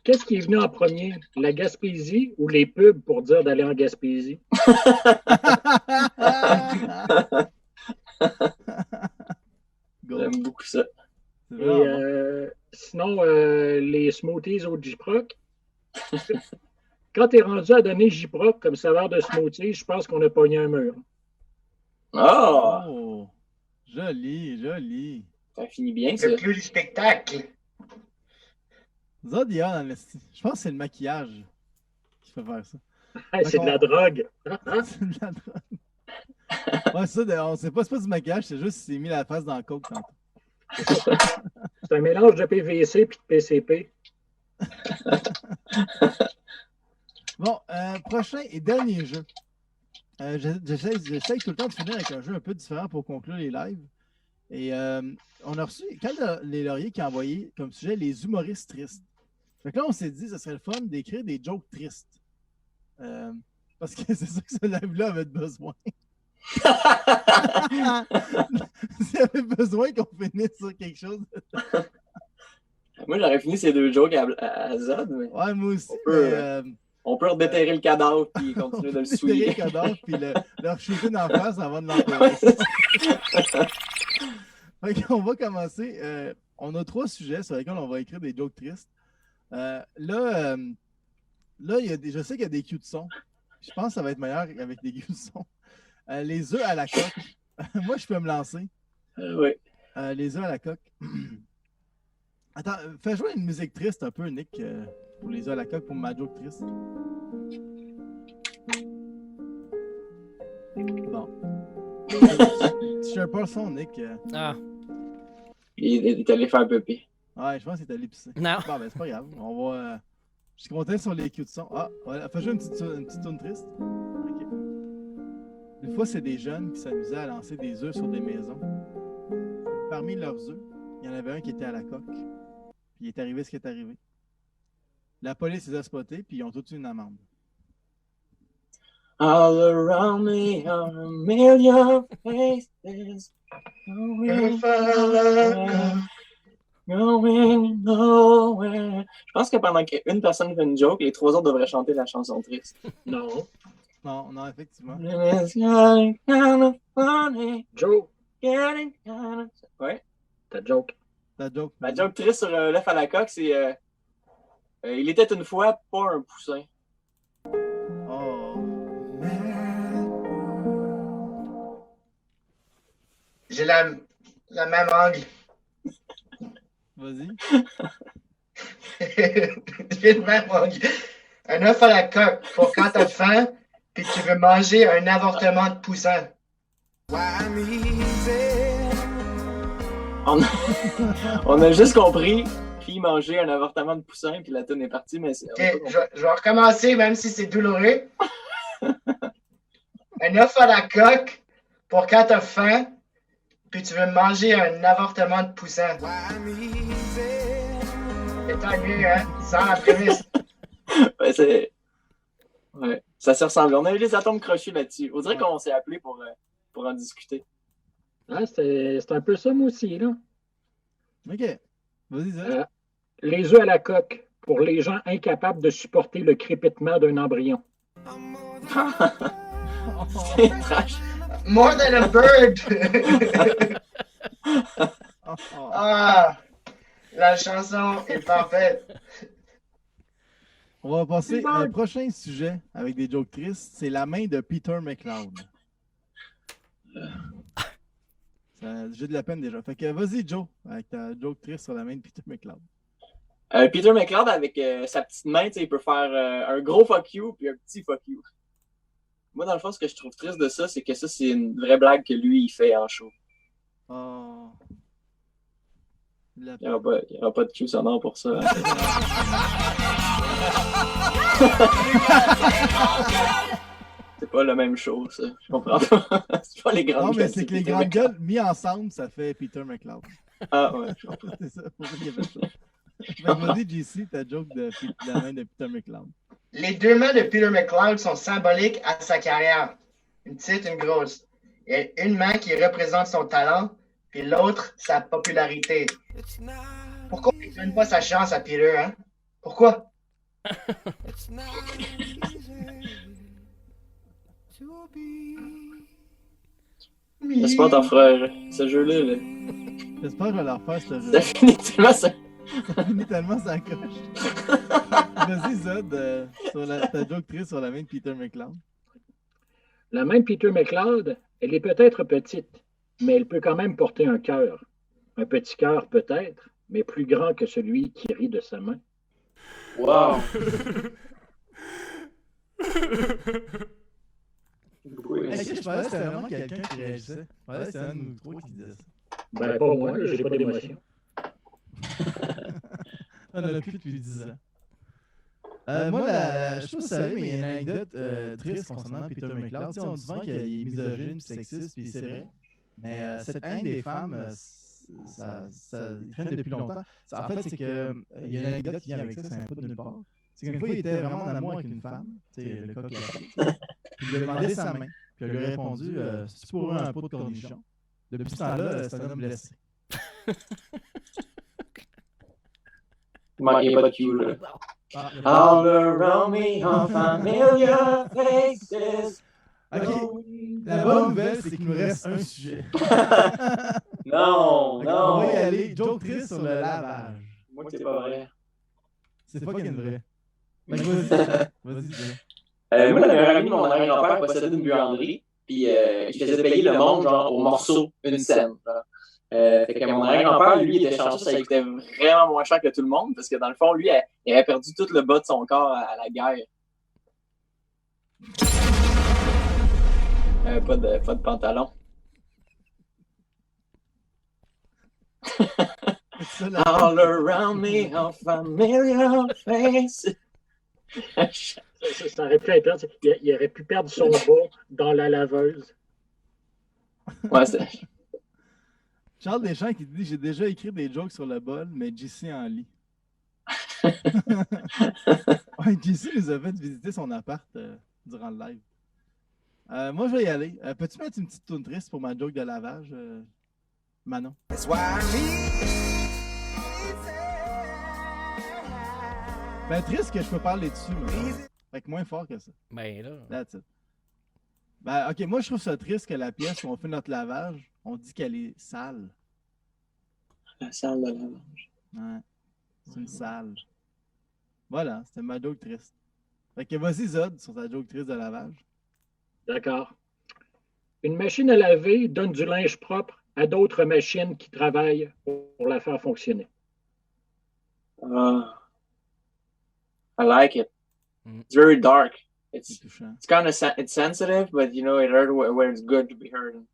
D: Qu'est-ce qui est venu en premier, la Gaspésie ou les pubs pour dire d'aller en Gaspésie?
B: J'aime beaucoup ça.
D: Et sinon, les smoothies au J-Proc. Quand tu es rendu à donner J-Proc comme saveur de smoothie, je pense qu'on a pogné un mur.
A: Oh! Joli, joli.
B: Ça finit bien, ça.
C: Le plus du spectacle.
A: Zodia, je pense que c'est le maquillage qui fait faire ça.
D: C'est de la drogue.
A: C'est de la drogue. Ouais, ça, on sait pas, c'est pas du maquillage, c'est juste qu'il s'est mis la face dans le coke tantôt.
D: C'est un mélange de PVC et de PCP.
A: Bon, prochain et dernier jeu. J'essaie tout le temps de finir avec un jeu un peu différent pour conclure les lives. Et on a reçu Cal Les Lauriers qui a envoyé comme sujet les humoristes tristes. Fait que là, on s'est dit que ce serait le fun d'écrire des jokes tristes. Parce que c'est ça que ce live-là avait besoin. S'il y avait besoin qu'on finisse sur quelque chose.
B: Moi, j'aurais fini ces 2 jokes à Zod. Mais...
A: Ouais, moi aussi.
B: On peut redéterrer le cadavre et continuer de le souiller.
A: Le cadavre puis leur shooter dans la face avant de l'enterrer. Fait qu'on va commencer. On a 3 sujets sur lesquels on va écrire des jokes tristes. Là, je sais qu'il y a des cues de son. Je pense que ça va être meilleur avec des cues de son. Les œufs à la coque. Moi, je peux me lancer.
B: Oui.
A: Les œufs à la coque. Attends, fais jouer une musique triste un peu, Nick, pour les œufs à la coque, pour ma joke triste. Bon. Tu cherches pas le son, Nick.
B: Il est allé faire pipi.
A: Ouais, je pense qu'il est allé pisser.
J: Non.
A: Bon, ben, c'est pas grave. On va. Je suis content sur les cues de son. Ah, voilà. Fais jouer une petite tourne triste. Ok. Une fois, c'est des jeunes qui s'amusaient à lancer des œufs sur des maisons. Parmi leurs œufs, il y en avait un qui était à la coque. Puis il est arrivé ce qui est arrivé. La police les a spotés, puis ils ont tous eu une amende.
B: All around me are a million faces. Going nowhere. Je pense que pendant qu'une personne fait une joke, les 3 autres devraient chanter la chanson triste.
D: Non.
A: Non, effectivement.
D: Joe.
B: Ouais.
D: Ta joke.
B: La joke triste sur l'œuf à la coque, c'est il était une fois pas un poussin.
A: Oh.
C: J'ai la même angle.
A: Vas-y.
C: J'ai le même angle. Un œuf à la coque pour quand t'as faim puis tu veux manger un avortement de poussin.
B: On a juste compris fille manger un avortement de poussin puis la toune est partie, mais c'est.
C: Okay, je vais recommencer même si c'est douloureux. Un œuf à la coque pour quand t'as faim puis tu veux manger un avortement de poussin. C'est tant mieux, hein? Sans la prémisse.
B: Ouais, c'est. Ouais, ça se ressemble. On a eu les atomes crochus là-dessus. On dirait qu'on s'est appelé pour en discuter.
D: Ah, c'est un peu ça, moi aussi, là.
A: OK. Vas-y, Zach.
D: Les œufs à la coque, pour les gens incapables de supporter le crépitement d'un embryon.
B: C'est trash.
C: More than a bird! Ah! La chanson est parfaite.
A: On va passer au prochain sujet avec des jokes tristes. C'est la main de Peter McLeod. J'ai de la peine déjà. Fait que vas-y, Joe, avec ta joke triste sur la main de Peter McLeod.
B: Peter McLeod, avec sa petite main, il peut faire un gros fuck you puis un petit fuck you. Moi, dans le fond, ce que je trouve triste de ça, c'est que ça, c'est une vraie blague que lui, il fait en show.
A: Oh.
B: Il n'y aura pas de cue sonore pour ça. C'est pas la même chose, ça. Je comprends pas. C'est pas les grandes gueules.
A: Non, mais c'est que les grandes gueules mis ensemble, ça fait Peter McLeod.
B: Ah ouais, je comprends.
A: C'est ça, pour ça qu'il a fait ça. Vas-y, JC, ta joke de la main de Peter McLeod.
C: Les deux mains de Peter McLeod sont symboliques à sa carrière. Une petite, une grosse. Il y a une main qui représente son talent, puis l'autre, sa popularité. Pourquoi il ne donne pas sa chance à Peter, hein? Pourquoi?
B: Laisse pas ton frère, ce jeu-là. Là.
A: J'espère que je vais leur faire ce jeu.
B: Ça finit tellement ça.
A: Ça finit tellement ça coche. Vas-y, Zod, ta joke triste sur la main de Peter McLeod.
D: La main de Peter McLeod, elle est peut-être petite, mais elle peut quand même porter un cœur. Un petit cœur peut-être, mais plus grand que celui qui rit de sa main.
B: Wow!
A: Est-ce que je pensais que c'était vraiment quelqu'un qui réagissait? Ouais, c'est un de nous trois qui disait ça.
D: Ben, pas moi, j'ai pas d'émotion.
A: On en a plus depuis 10 ans. Moi, je sais pas si vous savez, mais il y a une anecdote triste concernant Peter McLeod. On dit souvent qu'il est misogyne, sexiste, puis c'est vrai. Mais cette haine des femmes, ça traîne depuis longtemps. En fait, c'est qu'il y a une anecdote qui vient avec ça, c'est un peu de nulle part. C'est qu'une fois, il était vraiment en amour avec une femme, le coq et la fille. Puis il lui a demandé sa main. Puis elle lui a répondu c'est pour eux un pot de cornichon. Depuis ce temps-là, c'est un homme blessé.
B: Il manquait pas de cue, là. All around me are familiar faces.
A: Ok, la bonne nouvelle, c'est qu'il nous reste un sujet.
B: Non,
A: okay,
B: non.
A: On va y aller. Joke triste sur le lavage.
B: Moi, c'est pas vrai.
A: C'est pas qu'une vraie. Vas-y, dis-le.
B: Moi, la meilleure amie de mon arrière-grand-père possédait une buanderie, puis je faisais payer le monde genre au morceau, une scène. Fait que mon arrière-grand-père, lui, était chanceux, ça coûtait vraiment moins cher que tout le monde, parce que dans le fond, lui, il avait perdu tout le bas de son corps à la guerre. Pas de pantalon. All around me are familiar faces.
D: Ça aurait pu être, il aurait pu perdre son bas dans la laveuse.
B: Ouais, c'est...
A: Charles Deschamps qui dit j'ai déjà écrit des jokes sur le bol, mais JC en lit. Ouais, JC nous a fait visiter son appart durant le live. Moi, je vais y aller. Peux-tu mettre une petite toune triste pour ma joke de lavage, Manon? Ben, triste que je peux parler dessus, mais fait que moins fort que ça.
J: Ben là.
A: That's it. Ben, ok, moi, je trouve ça triste que la pièce où on fait notre lavage, on dit qu'elle est sale.
B: La salle de lavage.
A: Ouais. C'est une salle. Voilà, c'était ma joke triste. Fait que vas-y, Zod, sur ta joke triste de lavage.
D: D'accord. Une machine à laver donne du linge propre à d'autres machines qui travaillent pour la faire fonctionner.
B: I like it. It's very dark.
A: C'est touchant.
B: It's kind of it's sensitive, but you know it hurt where it's good to be heard.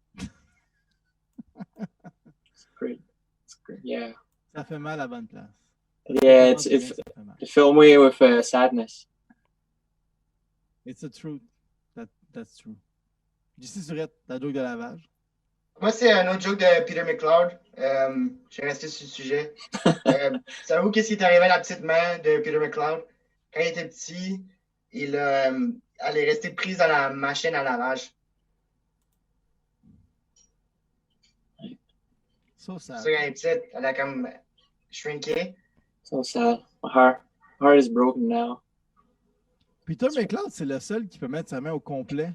B: It's great. It's great. Yeah.
A: Ça fait mal à bonne place.
B: Yeah, it filled me with sadness.
A: It's a truth. That's true. JC Surette, ta joke de lavage.
C: Moi, c'est un autre joke de Peter McLeod. Je vais rester sur le sujet. Savez-vous qu'est-ce qui est arrivé à la petite main de Peter McLeod? Quand il était petit, elle est restée prise dans la machine à lavage.
A: So sad.
C: Ça, quand elle est petite, elle a comme shrinké.
B: So sad. My heart is broken now.
A: Peter McLeod, c'est le seul qui peut mettre sa main au complet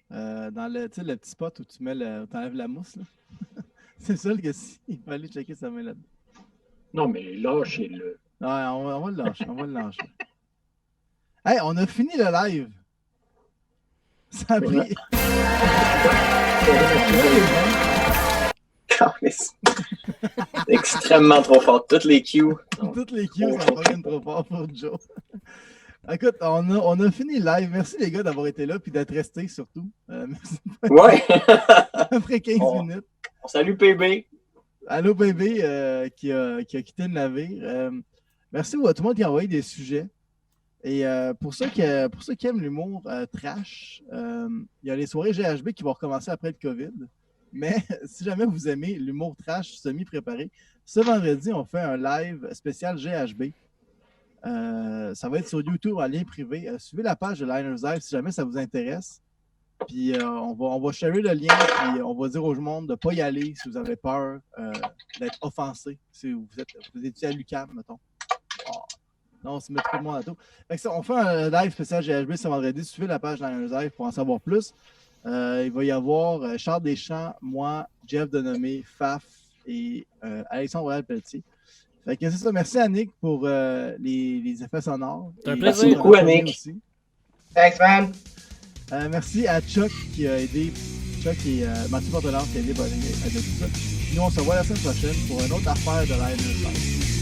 A: dans le petit spot où tu enlèves la mousse. C'est le seul que il fallait checker sa main là-dedans.
D: Non, mais lâchez-le.
A: Ouais, on va le lâcher. On va le lâcher. Hey, on a fini le live. Ça a pris.
B: Extrêmement trop fort. Toutes les cues.
A: Toutes les cues, ça va bien trop fort pour Joe. Écoute, on a fini le live. Merci les gars d'avoir été là et d'être restés surtout. Merci.
B: Ouais.
A: Après 15 minutes.
B: On salue PB.
A: Allô PB qui a quitté le navire. Merci à tout le monde qui a envoyé des sujets. Et pour ceux qui aiment l'humour trash, il y a les soirées GHB qui vont recommencer après le COVID. Mais si jamais vous aimez l'humour trash semi-préparé, ce vendredi, on fait un live spécial GHB. Ça va être sur YouTube en lien privé. Suivez la page de Liners Live si jamais ça vous intéresse. Puis on va sharer le lien, puis on va dire au monde de ne pas y aller si vous avez peur d'être offensé. Si vous étiez à l'UQAM, mettons. Oh. Non, on se met tout le monde à tout. Fait que ça, on fait un live spécial GHB ce vendredi. Suivez la page Liners Live pour en savoir plus. Il va y avoir Charles Deschamps, moi, Jeff Denomé, Faf et Alexandre Royal-Pelletier. Fait que c'est ça. Merci Annick pour les effets sonores.
J: C'est un
B: Merci
J: plaisir.
B: beaucoup, Annick.
A: Aussi.
C: Thanks, man.
A: Merci à Chuck qui a aidé. Chuck et Mathieu Portelance qui a aidé à tout ça. Nous, on se voit la semaine prochaine pour une autre affaire de Liners Live.